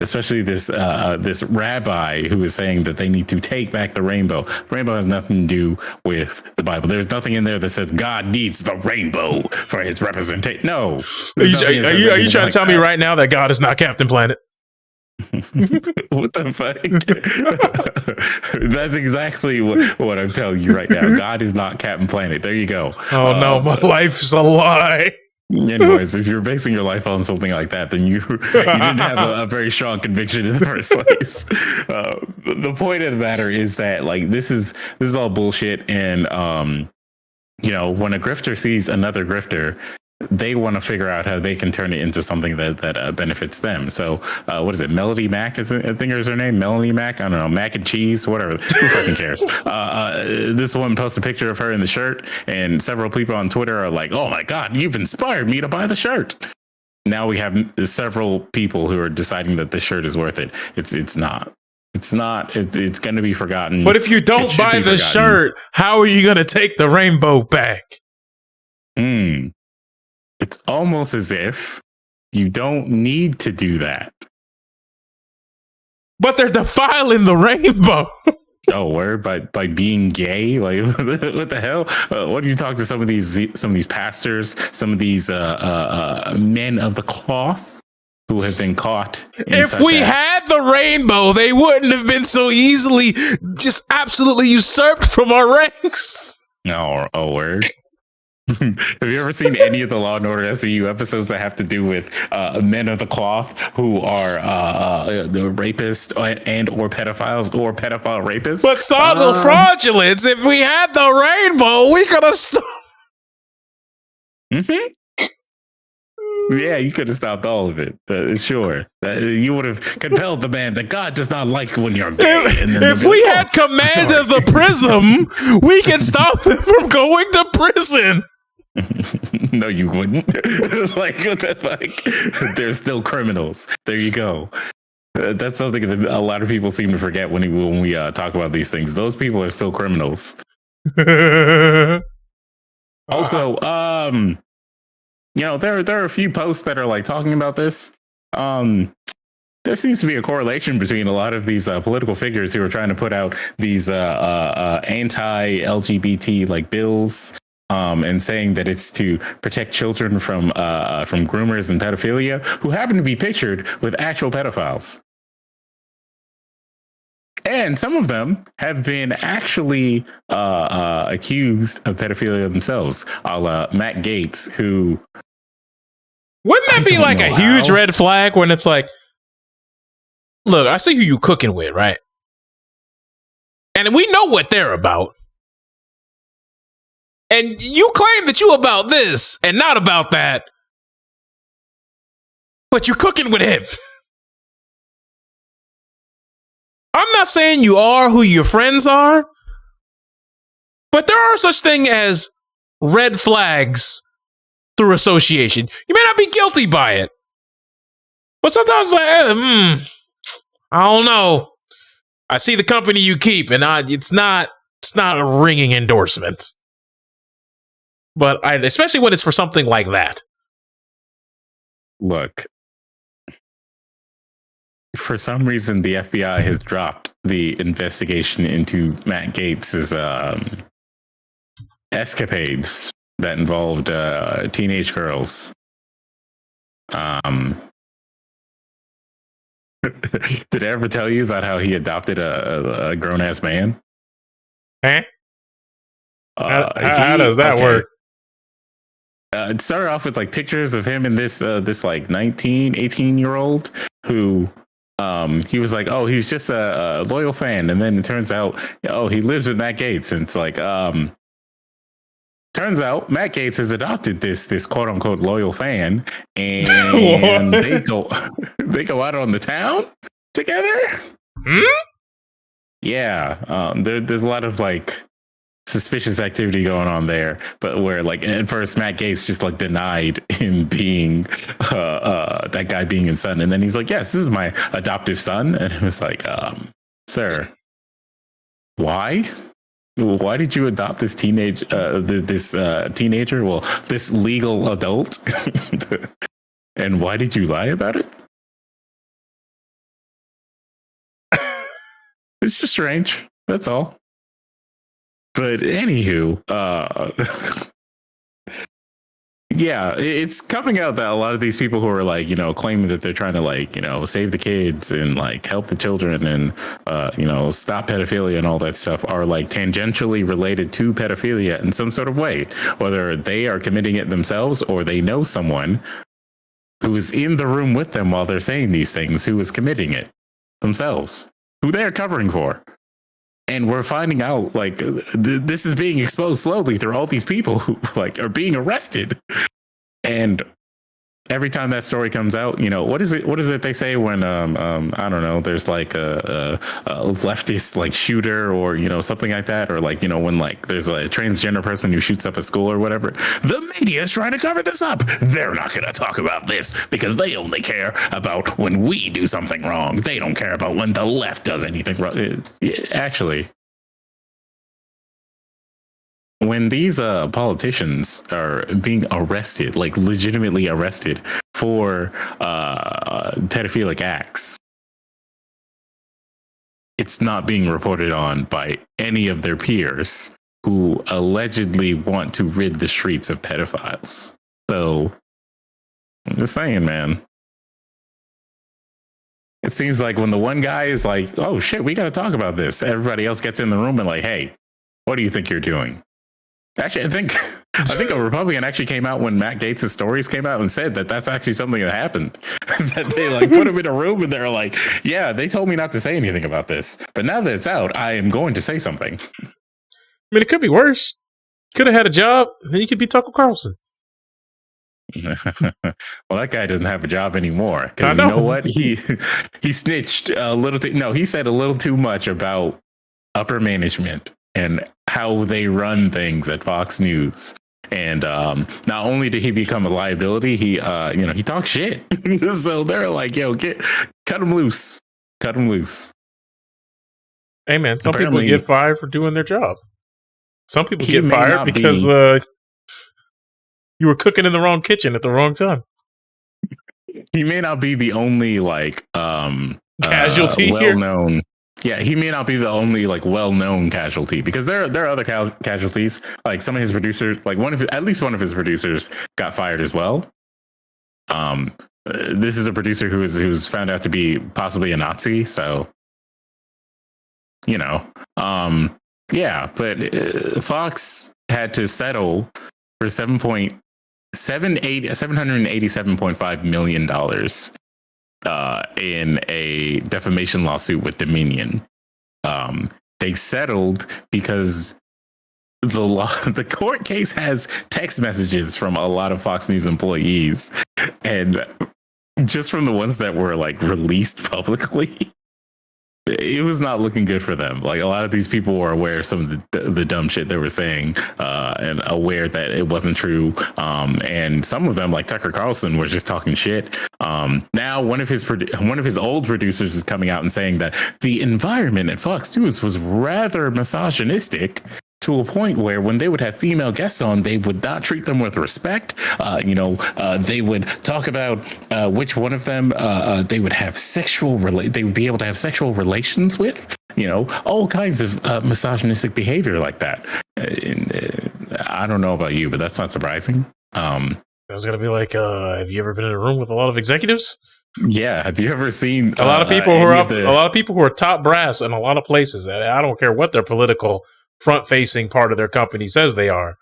Especially this this rabbi who is saying that they need to take back the rainbow. The rainbow has nothing to do with the Bible. There's nothing in there that says God needs the rainbow for his representation. No. Are you trying to tell me right now that God is not Captain Planet? What the fuck? That's exactly what I'm telling you right now. God is not Captain Planet. There you go. Oh no, my life's a lie. Anyways, if you're basing your life on something like that, then you didn't have a very strong conviction in the first place. The point of the matter is that, like, this is all bullshit, and you know, when a grifter sees another grifter, they want to figure out how they can turn it into something that benefits them. So, what is it? Melody Mac I think is her name. Melanie Mac. I don't know. Mac and cheese. Whatever. Who fucking cares? This woman posted a picture of her in the shirt, and several people on Twitter are like, "Oh my god, you've inspired me to buy the shirt." Now we have several people who are deciding that this shirt is worth it. It's not. It's not. It's going to be forgotten. But if you don't buy the shirt, how are you going to take the rainbow back? It's almost as if you don't need to do that. But they're defiling the rainbow. Oh, word, by being gay? Like, what the hell? What do you talk to some of these pastors, some of these men of the cloth who have been caught? If we had the rainbow, they wouldn't have been so easily just absolutely usurped from our ranks. No, oh, word. Have you ever seen any of the Law and Order SVU episodes that have to do with men of the cloth who are the rapists and or pedophiles or pedophile rapists? But subtle fraudulence. If we had the rainbow, we could have stopped. Yeah, you could have stopped all of it. Sure, you would have compelled the man that God does not like when you're gay. If we had command of the prism, we can stop them from going to prison. No, you wouldn't. Like, what the fuck? They're still criminals. There you go. That's something that a lot of people seem to forget when we talk about these things. Those people are still criminals. Also, you know, there are a few posts that are like talking about this. There seems to be a correlation between a lot of these political figures who are trying to put out these anti-LGBT like bills. And saying that it's to protect children from groomers and pedophilia, who happen to be pictured with actual pedophiles. And some of them have been actually accused of pedophilia themselves, a la Matt Gaetz, who... Wouldn't that be like a huge red flag when it's like, look, I see who you cooking with, right? And we know what they're about. And you claim that you about this and not about that. But you're cooking with him. I'm not saying you are who your friends are. But there are such things as red flags through association. You may not be guilty by it. But sometimes like, I don't know. I see the company you keep, and it's not a ringing endorsement. But especially when it's for something like that. Look, for some reason, the FBI has dropped the investigation into Matt Gaetz's escapades that involved teenage girls. Did I ever tell you about how he adopted a grown ass man? Huh? How does that work? It started off with like pictures of him and this like 18-year-old who he was like, oh, he's just a loyal fan, and then it turns out, oh, he lives with Matt Gaetz, and it's like turns out Matt Gaetz has adopted this quote unquote loyal fan, and they go out on the town together. Yeah, there's a lot of like suspicious activity going on there, but where like at first Matt Gaetz just like denied him being that guy being his son, and then he's like, yes, this is my adoptive son, and it was like, sir, why did you adopt this teenager, well, this legal adult, and why did you lie about it? It's just strange, that's all. But anywho, yeah, it's coming out that a lot of these people who are like, you know, claiming that they're trying to like, you know, save the kids and like help the children and, you know, stop pedophilia and all that stuff are like tangentially related to pedophilia in some sort of way, whether they are committing it themselves or they know someone who is in the room with them while they're saying these things, who is committing it themselves, who they're covering for. And we're finding out like this is being exposed slowly through all these people who like are being arrested. And every time that story comes out, you know, what is it they say when I don't know, there's like a leftist like shooter or, you know, something like that, or like, you know, when like there's a transgender person who shoots up a school or whatever, the media is trying to cover this up. They're not going to talk about this because they only care about when we do something wrong. They don't care about when the left does anything wrong. Actually, when these politicians are being arrested, like legitimately arrested for pedophilic acts, it's not being reported on by any of their peers who allegedly want to rid the streets of pedophiles. So I'm just saying, man. It seems like when the one guy is like, oh shit, we got to talk about this, everybody else gets in the room and like, hey, what do you think you're doing? Actually, I think a Republican actually came out when Matt Gaetz' stories came out and said that that's actually something that happened. That they like put him in a room and they're like, yeah, they told me not to say anything about this, but now that it's out, I am going to say something. I mean, it could be worse. Could have had a job, then you could be Tucker Carlson. Well, that guy doesn't have a job anymore because you know what? He snitched a little. He said a little too much about upper management and how they run things at Fox News. And not only did he become a liability, he talks shit. So they're like, yo, cut him loose. Cut him loose. Hey, man, some people get fired for doing their job. Some people get fired because you were cooking in the wrong kitchen at the wrong time. He may not be the only, like, casualty well-known. Yeah, he may not be the only like well-known casualty because there are other casualties. Like some of his producers, like at least one of his producers got fired as well. This is a producer who's found out to be possibly a Nazi. So, you know, yeah. But Fox had to settle for $787.5 million. In a defamation lawsuit with Dominion. They settled because the court case has text messages from a lot of Fox News employees, and just from the ones that were like released publicly, it was not looking good for them. Like a lot of these people were aware of some of the dumb shit they were saying, and aware that it wasn't true. And some of them, like Tucker Carlson, was just talking shit. Now one of his old producers is coming out and saying that the environment at Fox News was rather misogynistic, to a point where when they would have female guests on, they would not treat them with respect. They would talk about which one of them they would have they would be able to have sexual relations with. You know, all kinds of misogynistic behavior like that. I don't know about you, but that's not surprising. I was gonna be like, have you ever been in a room with a lot of executives? Yeah, have you ever seen A lot of people who are up, a lot of people who are top brass in a lot of places. I don't care what their political front-facing part of their company says they are.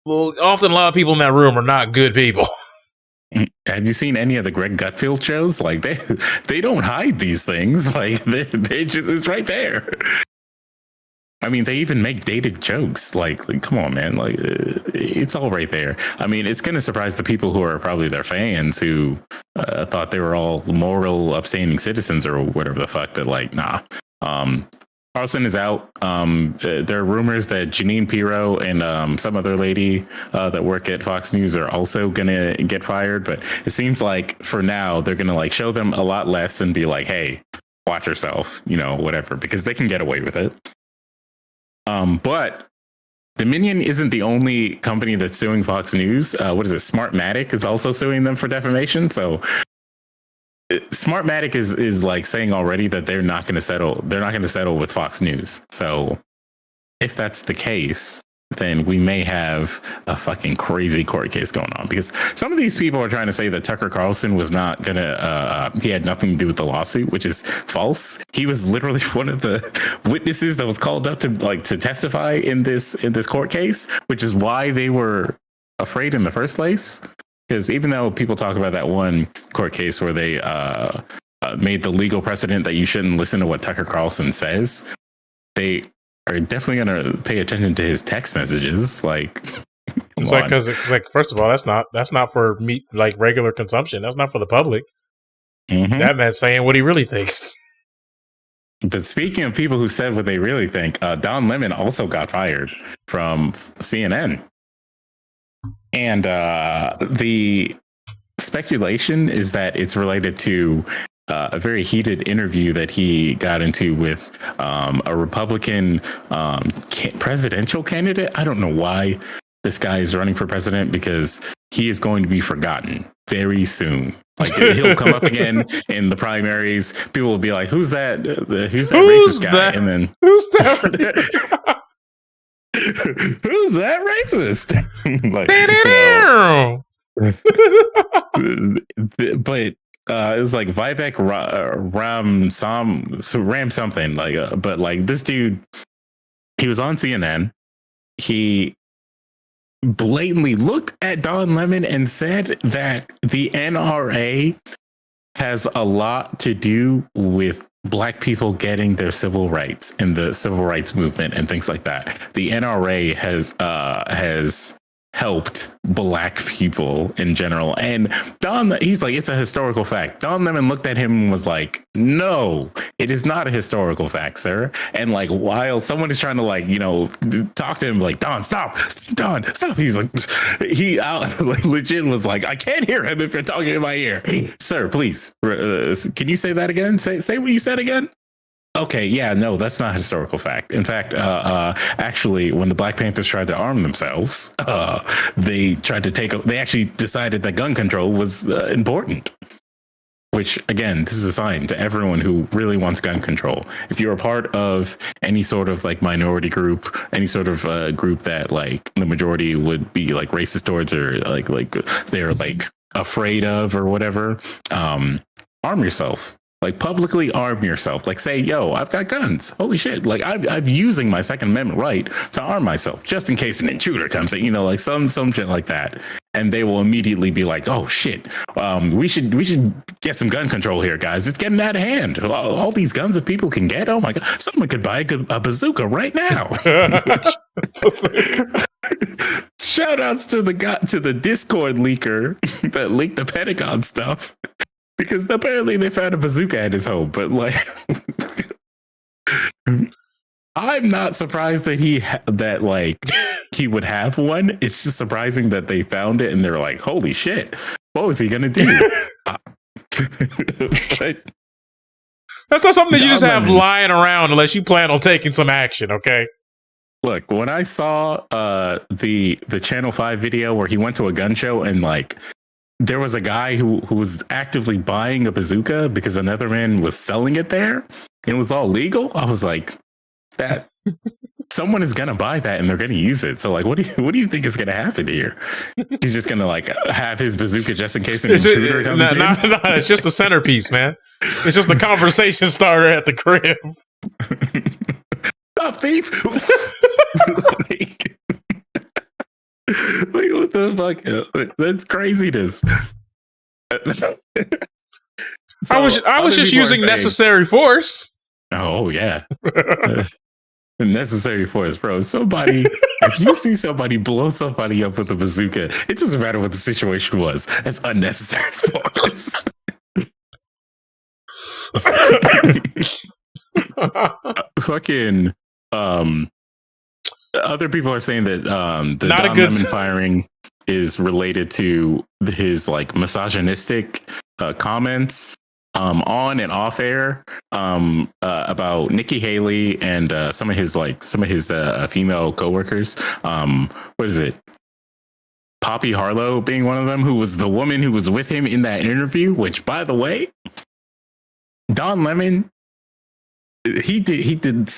Well, often a lot of people in that room are not good people. Have you seen any of the Greg Gutfield shows? Like they don't hide these things. Like they just it's right there. I mean, they even make dated jokes. Like come on, man. Like it's all right there. I mean, it's going to surprise the people who are probably their fans who thought they were all moral, upstanding citizens or whatever the fuck. But like, nah. Carlson is out. There are rumors that Janine Pirro and some other lady that work at Fox News are also going to get fired. But it seems like for now, they're going to like show them a lot less and be like, hey, watch yourself, you know, whatever, because they can get away with it. But Dominion isn't the only company that's suing Fox News. What is it? Smartmatic is also suing them for defamation. So Smartmatic is like saying already that they're not going to settle. They're not going to settle with Fox News. So if that's the case, then we may have a fucking crazy court case going on, because some of these people are trying to say that Tucker Carlson was not gonna he had nothing to do with the lawsuit, which is false. He was literally one of the witnesses that was called up to testify in this court case, which is why they were afraid in the first place. Because even though people talk about that one court case where they made the legal precedent that you shouldn't listen to what Tucker Carlson says, they are definitely going to pay attention to his text messages. Like, it's like, because it's like, first of all, that's not for meat, like regular consumption. That's not for the public. Mm-hmm. That man's saying what he really thinks. But speaking of people who said what they really think, Don Lemon also got fired from CNN. And the speculation is that it's related to a very heated interview that he got into with a Republican presidential candidate. I don't know why this guy is running for president, because he is going to be forgotten very soon. Like he'll come up again in the primaries. People will be like, "Who's that? Who's that racist guy?" And then who's that? Who's that racist? Like, but it was like Vivek Ram something like, but like this dude, he was on CNN. He blatantly looked at Don Lemon and said that the NRA has a lot to do with Black people getting their civil rights and the civil rights movement and things like that. The NRA has helped Black people in general. And he's like, it's a historical fact. Don Lemon looked at him and was like, no, it is not a historical fact, sir. And like, while someone is trying to like, you know, talk to him like, Don, stop, Don, stop. He's like, like legit was like, I can't hear him if you're talking in my ear. Sir, please, can you say that again? Say what you said again. Okay, yeah, no, that's not a historical fact. In fact, actually, when the Black Panthers tried to arm themselves, they actually decided that gun control was important. Which, again, this is a sign to everyone who really wants gun control. If you're a part of any sort of like minority group, any sort of group that like the majority would be like racist towards, or like they're like afraid of or whatever, arm yourself. Like publicly arm yourself. Like say, yo, I've got guns. Holy shit. Like I'm using my Second Amendment right to arm myself just in case an intruder comes in, you know, like some shit like that. And they will immediately be like, oh shit, we should get some gun control here, guys. It's getting out of hand. All these guns that people can get. Oh my God. Someone could buy a bazooka right now. Shout outs to the Discord leaker that leaked the Pentagon stuff. Because apparently they found a bazooka at his home, but like, I'm not surprised that he would have one. It's just surprising that they found it and they're like, "Holy shit, what was he gonna do?" But that's not something that you just have lying around unless you plan on taking some action. Okay. Look, when I saw the Channel 5 video where he went to a gun show and like, there was a guy who was actively buying a bazooka because another man was selling it there, and it was all legal. I was like, that someone is gonna buy that and they're gonna use it. So like, what do you think is gonna happen here? He's just gonna like have his bazooka just in case an intruder comes in. No, it's just a centerpiece, man. It's just a conversation starter at the crib. Stop, thief! Like, what the fuck? That's craziness. I was just using necessary force. Oh yeah. Necessary force, bro. Somebody, if you see somebody blow somebody up with a bazooka, it doesn't matter what the situation was. That's unnecessary force. Fucking other people are saying that the Don Lemon firing is related to his like misogynistic comments on and off air about Nikki Haley and some of his female coworkers. What is it? Poppy Harlow being one of them, who was the woman who was with him in that interview, which, by the way, Don Lemon, he had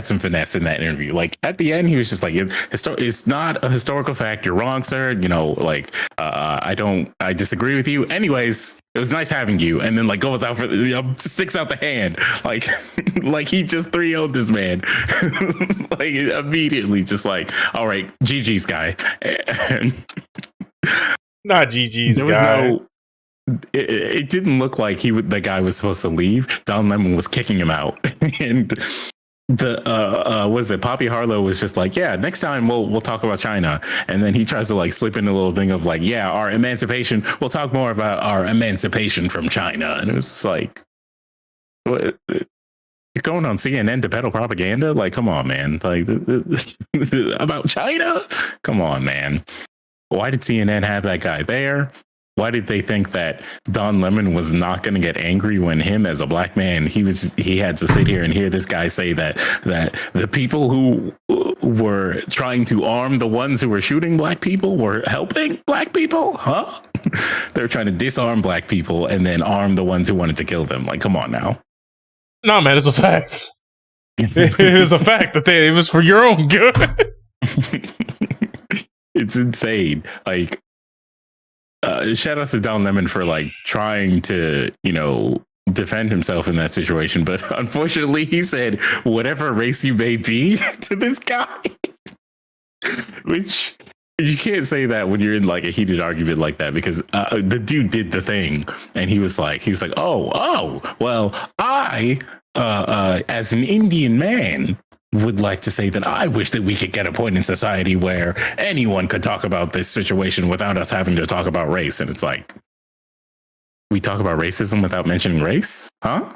some finesse in that interview. Like at the end, he was just like, it's not a historical fact. You're wrong, sir. You know, like I disagree with you. Anyways, it was nice having you. And then like goes out for sticks out the hand. Like like he just 3-0'd this man. Like immediately just like, all right, GG's guy. Not GG's guy. It didn't look like the guy was supposed to leave. Don Lemon was kicking him out, and the what is it? Poppy Harlow was just like, yeah, next time we'll talk about China, and then he tries to like slip in a little thing of like, yeah, our emancipation. We'll talk more about our emancipation from China, and it was just like, what? You're going on CNN to peddle propaganda? Like, come on, man! Like about China? Come on, man! Why did CNN have that guy there? Why did they think that Don Lemon was not going to get angry when him as a black man, he had to sit here and hear this guy say that the people who were trying to arm the ones who were shooting black people were helping black people? Huh? They're trying to disarm black people and then arm the ones who wanted to kill them. Like, come on now. No, man, it's a fact. It is a fact that it was for your own good. It's insane. Like, shout out to Don Lemon for like trying to, defend himself in that situation. But unfortunately, he said, whatever race you may be to this guy, which you can't say that when you're in like a heated argument like that, because the dude did the thing and he was like, oh, well, I, as an Indian man, would like to say that I wish that we could get a point in society where anyone could talk about this situation without us having to talk about race. And it's like, we talk about racism without mentioning race? Huh?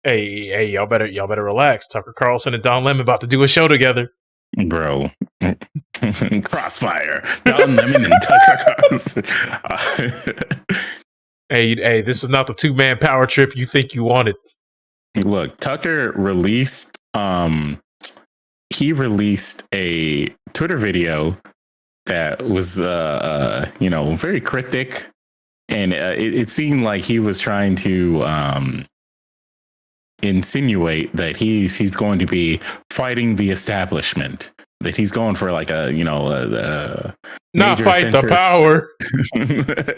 Hey, y'all better relax. Tucker Carlson and Don Lemon about to do a show together. Bro. Crossfire. Don Lemon and Tucker Carlson. Hey, this is not the 2-man power trip you think you wanted. Look, Tucker released he released a Twitter video that was, very cryptic, and it seemed like he was trying to insinuate that he's going to be fighting the establishment, that he's going for like a not fight the power.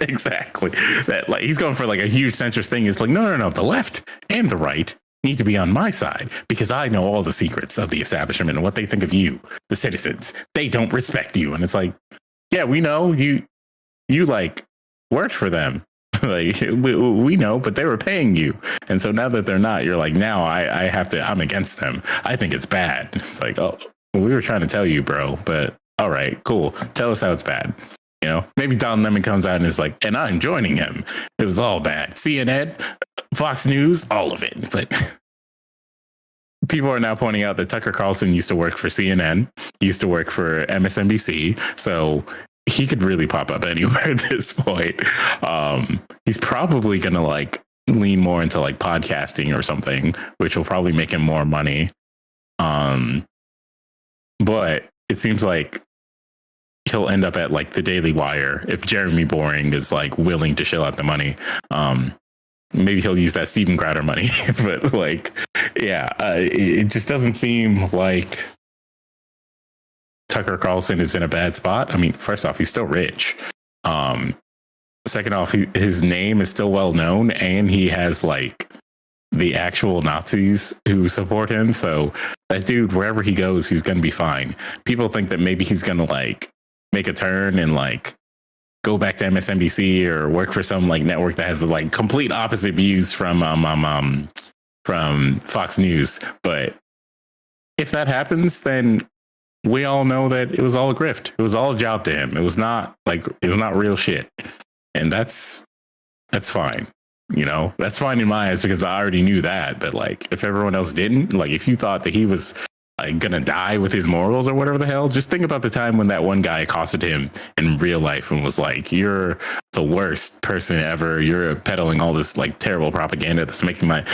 Exactly. That like he's going for like a huge centrist thing. It's like, no, the left and the right need to be on my side because I know all the secrets of the establishment and what they think of you, the citizens. They don't respect you. And it's like, yeah, we know you like worked for them. Like we know, but they were paying you. And so now that they're not, you're like, now I'm against them. I think it's bad. It's like, oh, well, we were trying to tell you, bro, but all right, cool. Tell us how it's bad. Maybe Don Lemon comes out and is like, and I'm joining him. It was all bad. CNN, Fox News, all of it. But people are now pointing out that Tucker Carlson used to work for CNN. He used to work for MSNBC. So he could really pop up anywhere at this point. He's probably going to like lean more into like podcasting or something, which will probably make him more money. But it seems like he'll end up at like the Daily Wire if Jeremy Boring is like willing to shell out the money. Maybe he'll use that Steven Crowder money, but like, yeah, it just doesn't seem like Tucker Carlson is in a bad spot. I mean, first off, he's still rich. Second off, his name is still well known, and he has like the actual Nazis who support him. So that dude, wherever he goes, he's gonna be fine. People think that maybe he's gonna like make a turn and like go back to MSNBC or work for some like network that has like complete opposite views from Fox News. But if that happens, then we all know that it was all a grift. It was all a job to him. It was not real shit. And that's fine. You know, that's fine in my eyes because I already knew that. But like, if everyone else didn't, like, if you thought that he was like gonna die with his morals or whatever the hell, just think about the time when that one guy accosted him in real life and was like, "You're the worst person ever. You're peddling all this like terrible propaganda that's making my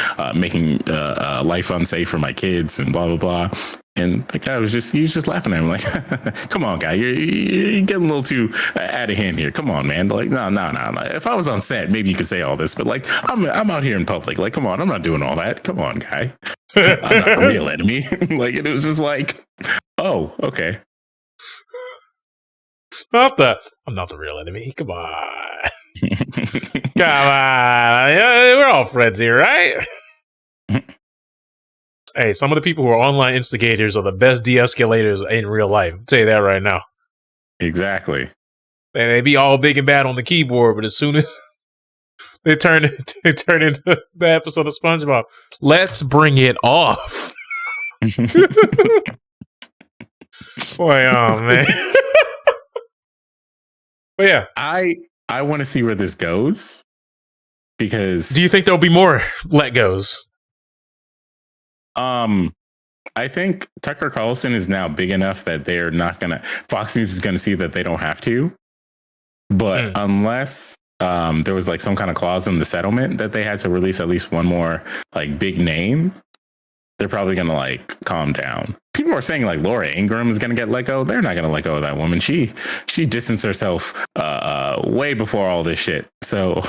life unsafe for my kids and blah blah blah." And the guy he was just laughing at him like, "Come on, guy, you're getting a little too out of hand here. Come on, man. Like, no. If I was on set, maybe you could say all this, but like, I'm out here in public. Like, come on, I'm not doing all that. Come on, guy. I'm not the real enemy." Like, it was just like, oh, okay. I'm not the real enemy. Come on. Come on. We're all friends here, right? Hey, some of the people who are online instigators are the best de-escalators in real life. I'll tell you that right now. Exactly. They be all big and bad on the keyboard, but as soon as they turn into the episode of SpongeBob, let's bring it off. Boy, oh man. But yeah, I want to see where this goes because. Do you think there'll be more let goes? I think Tucker Carlson is now big enough that they're not gonna. Fox News is gonna see that they don't have to. But unless there was like some kind of clause in the settlement that they had to release at least one more like big name, they're probably gonna like calm down. People are saying like Laura Ingraham is gonna get let go. They're not gonna let go of that woman. She distanced herself way before all this shit. So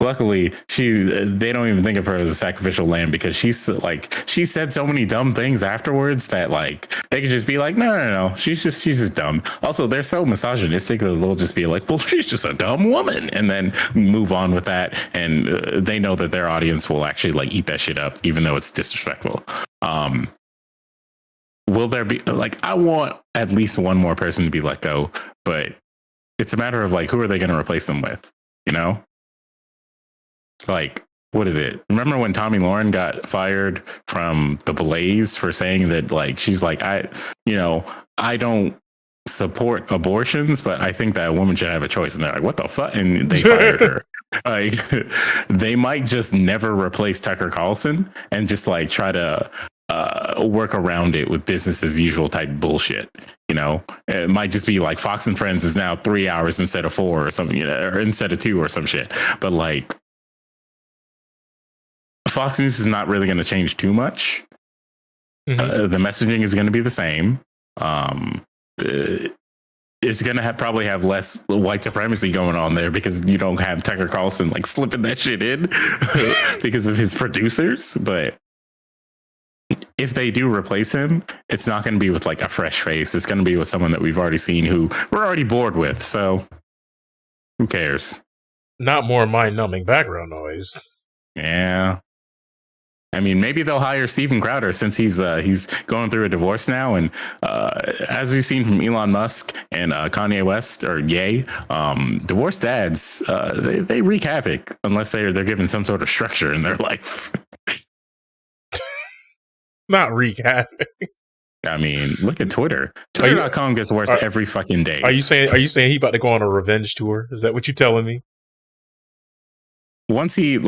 luckily, they don't even think of her as a sacrificial lamb because she said so many dumb things afterwards that like they could just be like, no, she's just dumb. Also, they're so misogynistic that they'll just be like, well, she's just a dumb woman, and then move on with that. And they know that their audience will actually like eat that shit up, even though it's disrespectful. Will there be like, I want at least one more person to be let go, but it's a matter of like, who are they going to replace them with? You know? Like, what is it? Remember when Tommy Lauren got fired from The Blaze for saying that, like, she's like, I don't support abortions, but I think that a woman should have a choice. And they're like, what the fuck? And they fired her. Like, they might just never replace Tucker Carlson and just like try to work around it with business as usual type bullshit. You know, it might just be like Fox and Friends is now 3 hours instead of 4 or something, you know, or instead of 2 or some shit. But like, Fox News is not really going to change too much. The messaging is going to be the same. It's going to probably have less white supremacy going on there because you don't have Tucker Carlson like slipping that shit in because of his producers. But if they do replace him, it's not going to be with like a fresh face. It's going to be with someone that we've already seen who we're already bored with. So who cares? Not more mind-numbing background noise. Yeah. I mean, maybe they'll hire Steven Crowder since he's going through a divorce now, and as we've seen from Elon Musk and Kanye West or Ye, divorced dads they wreak havoc unless they're given some sort of structure in their life. Not wreak havoc. I mean, look at Twitter. Twitter.com gets worse every fucking day. Are you saying he about to go on a revenge tour? Is that what you're telling me? Once he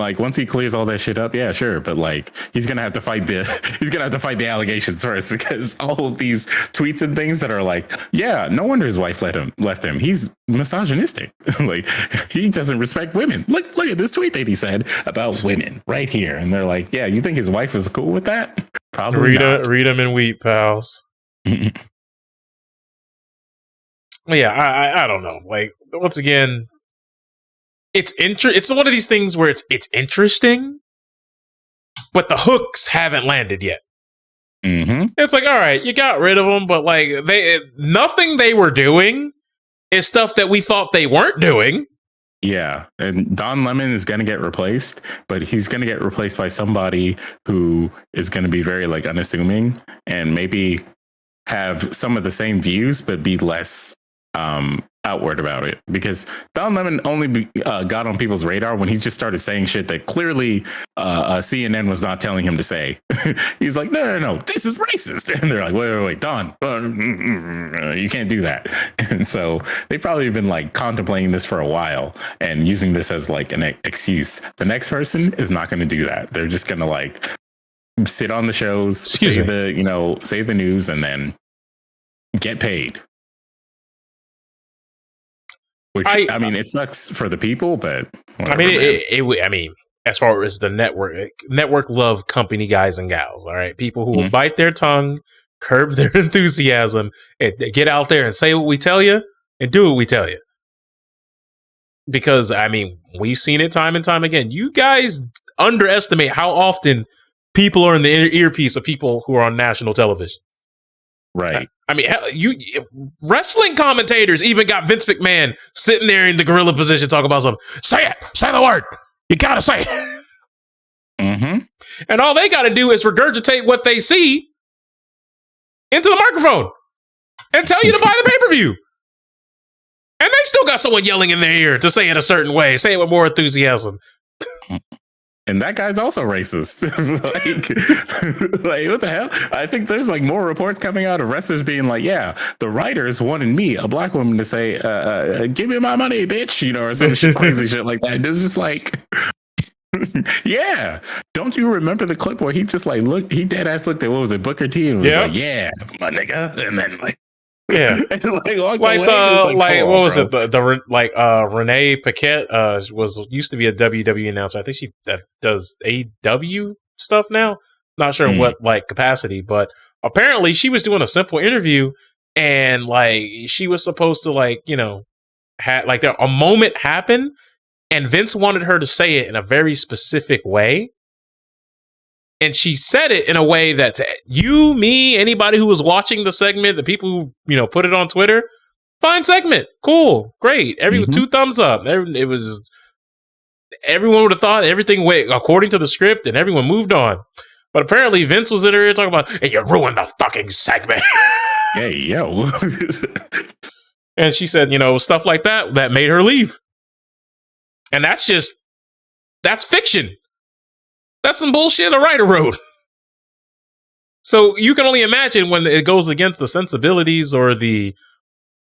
clears all that shit up, yeah, sure. But like, he's gonna have to fight the allegations first because all of these tweets and things that are like, yeah, no wonder his wife left him. He's misogynistic. Like, he doesn't respect women. Look at this tweet that he said about women right here. And they're like, yeah, you think his wife was cool with that? Probably not. Read them and weep, pals. Yeah, I don't know. Like, once again, it's one of these things where it's interesting, but the hooks haven't landed yet. Mm-hmm. It's like, all right, you got rid of them, but like nothing they were doing is stuff that we thought they weren't doing. Yeah, and Don Lemon is going to get replaced, but he's going to get replaced by somebody who is going to be very like unassuming and maybe have some of the same views, but be less outward about it. Because Don Lemon only got on people's radar when he just started saying shit that clearly CNN was not telling him to say. He's like, no, this is racist. And they're like, wait, Don, you can't do that. And so they've probably been like contemplating this for a while and using this as like an excuse. The next person is not going to do that. They're just going to like sit on the shows, say the news, and then get paid. Which I mean, it sucks for the people, but whatever, I mean, as far as the network love company guys and gals, all right, people who will bite their tongue, curb their enthusiasm, and get out there and say what we tell you and do what we tell you. Because I mean, we've seen it time and time again. You guys underestimate how often people are in the earpiece of people who are on national television. Right. I mean, wrestling commentators even got Vince McMahon sitting there in the gorilla position talking about something. Say it. Say the word. You got to say it. Mm-hmm. And all they got to do is regurgitate what they see into the microphone and tell you to buy the pay-per-view. And they still got someone yelling in their ear to say it a certain way. Say it with more enthusiasm. And that guy's also racist. like, what the hell? I think there's like more reports coming out of wrestlers being like, yeah, the writers wanted me, a black woman, to say, give me my money, bitch, or some crazy shit like that. It's just like, yeah. Don't you remember the clip where he just like he dead ass looked at, what was it, Booker T, and was like, yeah, my nigga. And then like, yeah, what was it? The Renee Paquette used to be a WWE announcer. I think she does AEW stuff now. Not sure in what like capacity, but apparently she was doing a simple interview, and like she was supposed to like a moment happen, and Vince wanted her to say it in a very specific way. And she said it in a way that to you, me, anybody who was watching the segment, the people who, put it on Twitter, fine segment. Cool. Great. Everyone, 2 thumbs up. Everyone would have thought everything went according to the script and everyone moved on. But apparently Vince was in her ear talking about, and you ruined the fucking segment. Hey, yo. And she said, stuff like that made her leave. And that's fiction. That's some bullshit a writer wrote. So you can only imagine when it goes against the sensibilities or the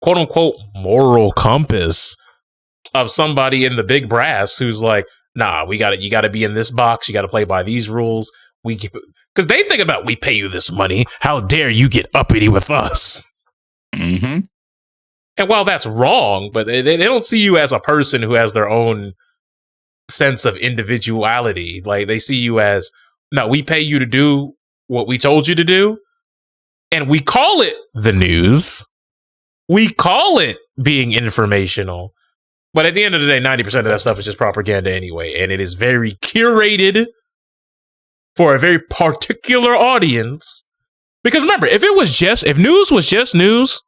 quote unquote moral compass of somebody in the big brass who's like, nah, you got to be in this box. You got to play by these rules. Because they think about, we pay you this money. How dare you get uppity with us? Mm-hmm. And while that's wrong, but they don't see you as a person who has their own sense of individuality. Like they see you as, no, we pay you to do what we told you to do, and we call it the news. We call it being informational. But at the end of the day, 90% of that stuff is just propaganda anyway, and it is very curated for a very particular audience. Because remember, if news was just news,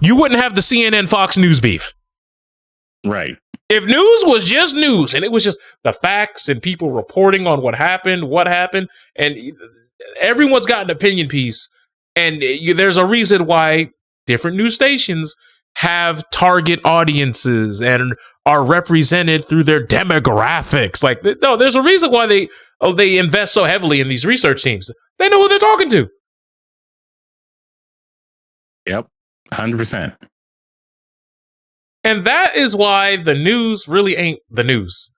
you wouldn't have the CNN Fox News beef. Right. If news was just news and it was just the facts and people reporting on what happened, and everyone's got an opinion piece, and there's a reason why different news stations have target audiences and are represented through their demographics. Like, no, there's a reason why they invest so heavily in these research teams. They know who they're talking to. Yep, 100%. And that is why the news really ain't the news.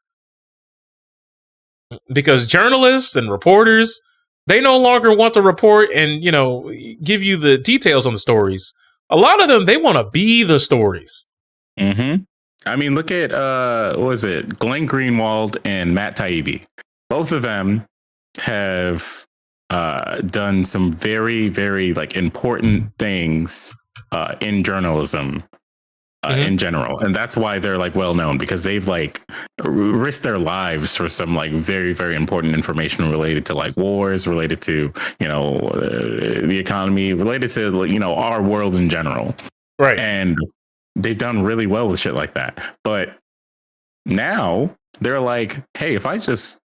Because journalists and reporters, they no longer want to report and, give you the details on the stories. A lot of them, they want to be the stories. Mm-hmm. I mean, look at, Glenn Greenwald and Matt Taibbi. Both of them have done some very, very important things in journalism in general, and that's why they're like well known, because they've like risked their lives for some like very, very important information related to like wars, related to the economy, related to our world in general, Right. and they've done really well with shit like that. But now they're like, hey, if I just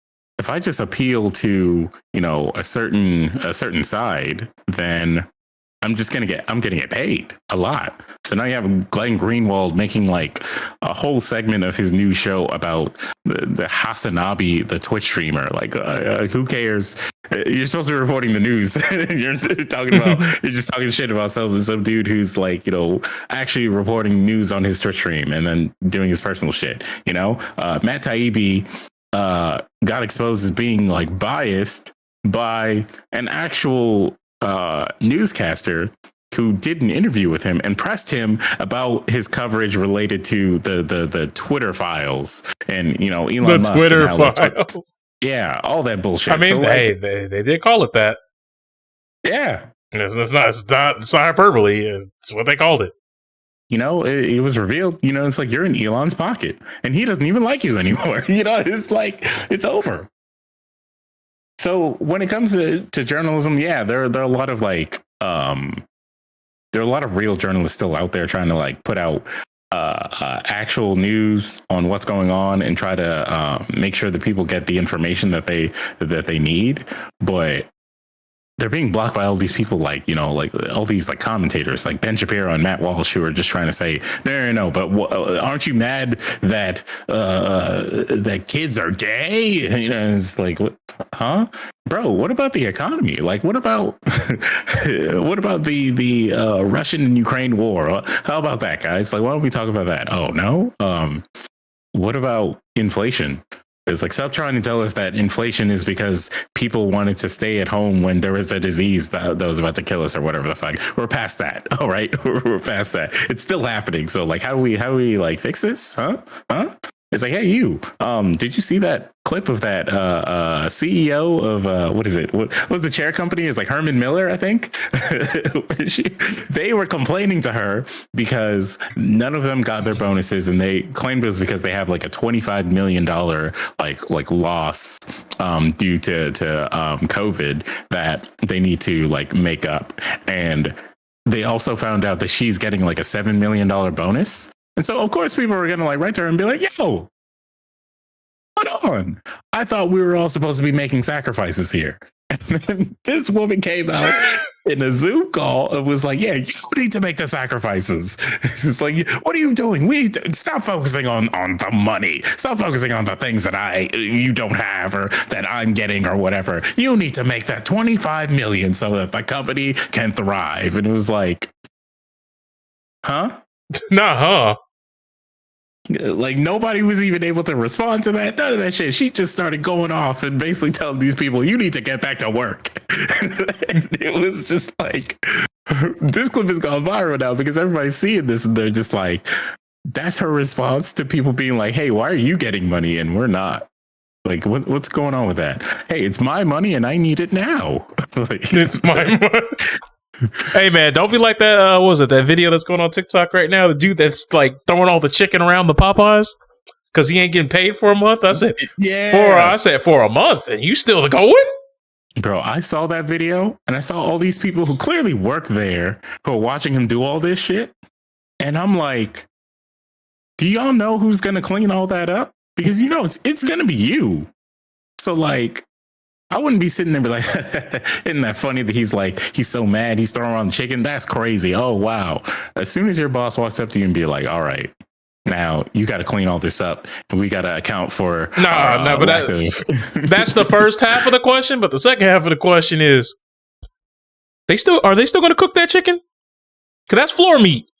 appeal to a certain side, then I'm gonna get paid a lot. So now you have Glenn Greenwald making like a whole segment of his new show about the Hasanabi, the Twitch streamer. Like, who cares? You're supposed to be reporting the news. You're just talking shit about some dude who's like, actually reporting news on his Twitch stream and then doing his personal shit. Matt Taibbi got exposed as being like biased by an actual newscaster who did an interview with him and pressed him about his coverage related to the Twitter files and Elon Musk, Twitter files. Yeah, all that bullshit. I mean, they did call it that. Yeah, it's not hyperbole. It's what they called it. It was revealed. It's like you're in Elon's pocket, and he doesn't even like you anymore. It's like it's over. So when it comes to journalism, yeah, there are a lot of like there are a lot of real journalists still out there trying to like put out actual news on what's going on and try to make sure that people get the information that they need. But they're being blocked by all these people, like all these like commentators, like Ben Shapiro and Matt Walsh, who are just trying to say, no. But aren't you mad that that kids are gay? It's like, what, huh, bro? What about the economy? Like, what about the Russian and Ukraine war? How about that, guys? Like, why don't we talk about that? Oh no. What about inflation? It's like, stop trying to tell us that inflation is because people wanted to stay at home when there was a disease that was about to kill us or whatever the fuck. We're past that. All right. We're past that. It's still happening. So like, how do we like fix this? Huh? It's like, hey, you, did you see that clip of that CEO of what is it? What was the chair company? It's like Herman Miller, I think. They were complaining to her because none of them got their bonuses, and they claimed it was because they have like a $25 million like loss due to COVID that they need to like make up. And they also found out that she's getting like a $7 million bonus. And so, of course, people were going to like write to her and be like, yo, hold on. I thought we were all supposed to be making sacrifices here. And then this woman came out in a Zoom call and was like, yeah, you need to make the sacrifices. It's just like, what are you doing? We need to stop focusing on the money. Stop focusing on the things that you don't have or that I'm getting or whatever. You need to make that 25 million so that the company can thrive. And it was like, huh? Nah, Like, nobody was even able to respond to that. None of that shit. She just started going off and basically telling these people, you need to get back to work. And it was just like, this clip has gone viral now because everybody's seeing this and they're just like, that's her response to people being like, hey, why are you getting money and we're not? Like, what's going on with that? Hey, it's my money and I need it now. Like, it's my money. Hey man, don't be like that. What was it, that video that's going on TikTok right now? The dude that's like throwing all the chicken around the Popeyes because he ain't getting paid for a month. I said, yeah. for a month, and you still going? Bro, I saw that video and I saw all these people who clearly work there who are watching him do all this shit. And I'm like, do y'all know who's gonna clean all that up? Because it's gonna be you. So like, I wouldn't be sitting there and be like, isn't that funny that he's so mad he's throwing around the chicken? That's crazy. Oh, wow. As soon as your boss walks up to you and be like, all right, now you got to clean all this up and we got to account for. But that's the first half of the question. But the second half of the question is, are they still going to cook that chicken? Because that's floor meat.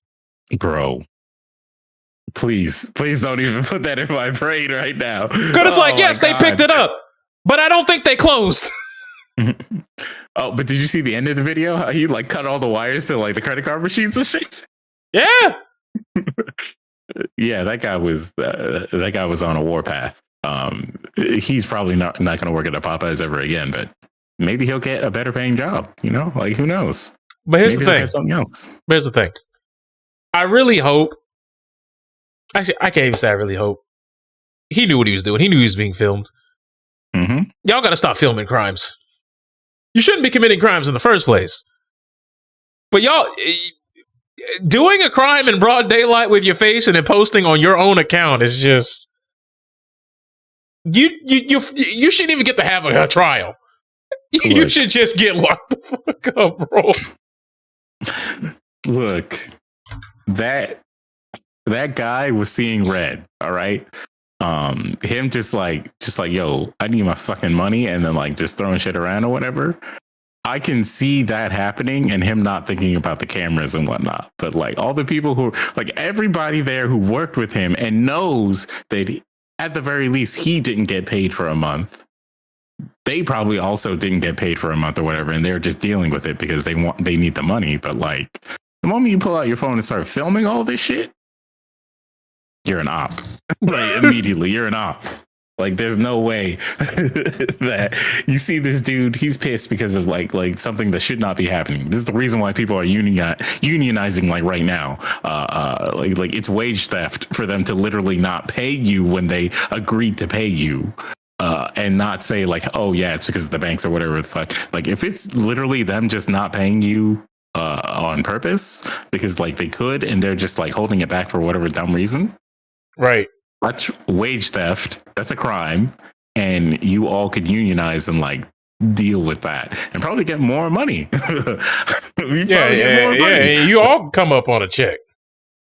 Bro. Please don't even put that in my brain right now. Because it's like, yes, they picked it up. But I don't think they closed. Oh, but did you see the end of the video? How he like cut all the wires to like the credit card machines and shit? Yeah. Yeah, that guy was on a warpath. He's probably not going to work at a Popeyes ever again, but maybe he'll get a better paying job. Like, who knows? But here's the thing. Something else. Here's the thing. I really hope Actually, I can't even say I really hope. He knew what he was doing. He knew he was being filmed. Mm-hmm. Y'all got to stop filming crimes. You shouldn't be committing crimes in the first place. But y'all doing a crime in broad daylight with your face and then posting on your own account is just you shouldn't even get to have a trial. You should just get locked the fuck up, bro. Look, that guy was seeing red. All right. Him just like, yo, I need my fucking money, and then like just throwing shit around or whatever. I can see that happening and him not thinking about the cameras and whatnot. But like all the people who, like everybody there who worked with him and knows that at the very least he didn't get paid for a month. They probably also didn't get paid for a month or whatever, and they're just dealing with it because they need the money. But like the moment you pull out your phone and start filming all this shit, you're an op. Like immediately, you're an op. Like there's no way that you see this dude. He's pissed because of like something that should not be happening. This is the reason why people are unionizing like right now. Like it's wage theft for them to literally not pay you when they agreed to pay you. And not say like, oh yeah, it's because of the banks or whatever the fuck. Like if it's literally them just not paying you on purpose because like they could and they're just like holding it back for whatever dumb reason. Right. That's wage theft. That's a crime. And you all could unionize and like deal with that and probably get more money. Yeah. You all come up on a check.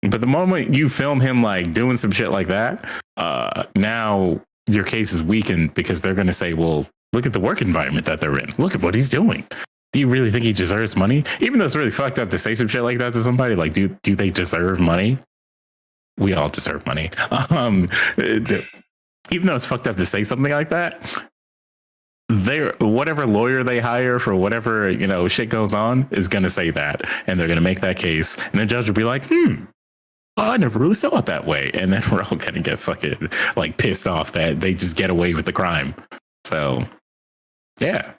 But the moment you film him like doing some shit like that, now your case is weakened because they're going to say, well, look at the work environment that they're in. Look at what he's doing. Do you really think he deserves money? Even though it's really fucked up to say some shit like that to somebody, like, do they deserve money? We all deserve money. Even though it's fucked up to say something like that, whatever lawyer they hire for whatever, shit goes on is going to say that. And they're going to make that case. And the judge will be like, I never really saw it that way. And then we're all going to get fucking like pissed off that they just get away with the crime. So, yeah.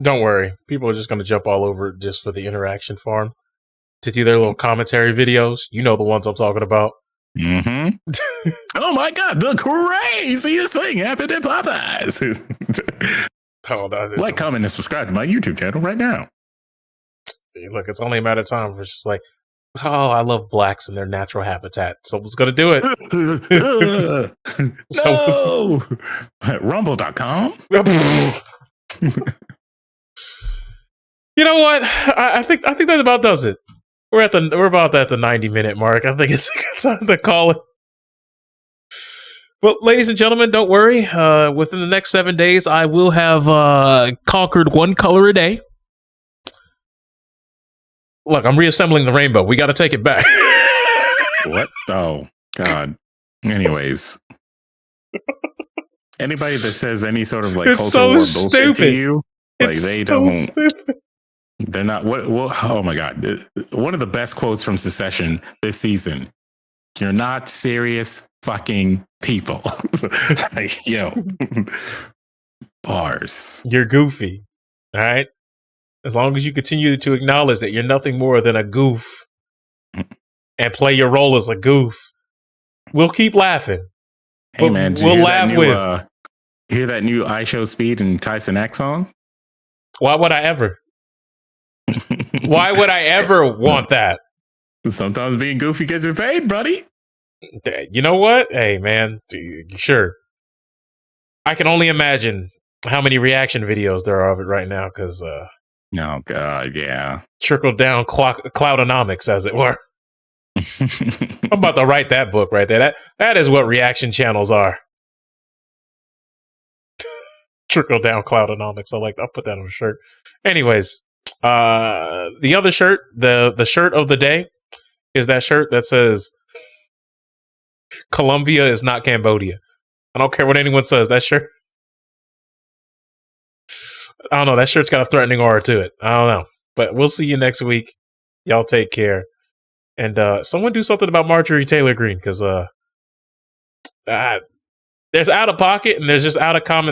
Don't worry. People are just going to jump all over it just for the interaction farm to do their little commentary videos. You know the ones I'm talking about. Mm-hmm. Oh my God, the craziest thing happened at Popeyes. Like, comment, and subscribe to my YouTube channel right now. Hey, look, it's only a matter of time for just like, oh, I love blacks in their natural habitat. Someone's going to do it. No! Rumble.com. You know what? I think that about does it. We're about at the 90-minute mark. I think it's a good time to call it. Well, ladies and gentlemen, don't worry. Within the next 7 days, I will have conquered one color a day. Look, I'm reassembling the rainbow. We got to take it back. What? Oh, God. Anyways. Anybody that says any sort of like it's culture so war bullshit stupid. to you, like it's they so don't. Stupid. They're not. What? Oh my God! One of the best quotes from Secession this season. You're not serious fucking people. Like, yo, bars. You're goofy. All right. As long as you continue to acknowledge that you're nothing more than a goof and play your role as a goof, we'll keep laughing. Hey man, we'll laugh with. You hear that new I Show Speed and Tyson X song? Why would I ever? Why would I ever want that? Sometimes being goofy gets you paid, buddy. You know what? Hey, man, sure. I can only imagine how many reaction videos there are of it right now because... oh, God, yeah. Trickle down cloudonomics, as it were. I'm about to write that book right there. That is what reaction channels are. Trickle down cloudonomics. I'll put that on a shirt. Anyways, the other shirt, the shirt of the day is that shirt that says Colombia is not Cambodia. I don't care what anyone says. That shirt, I don't know. That shirt's got a threatening aura to it. I don't know. But we'll see you next week. Y'all take care. And someone do something about Marjorie Taylor Greene because there's out of pocket and there's just out of common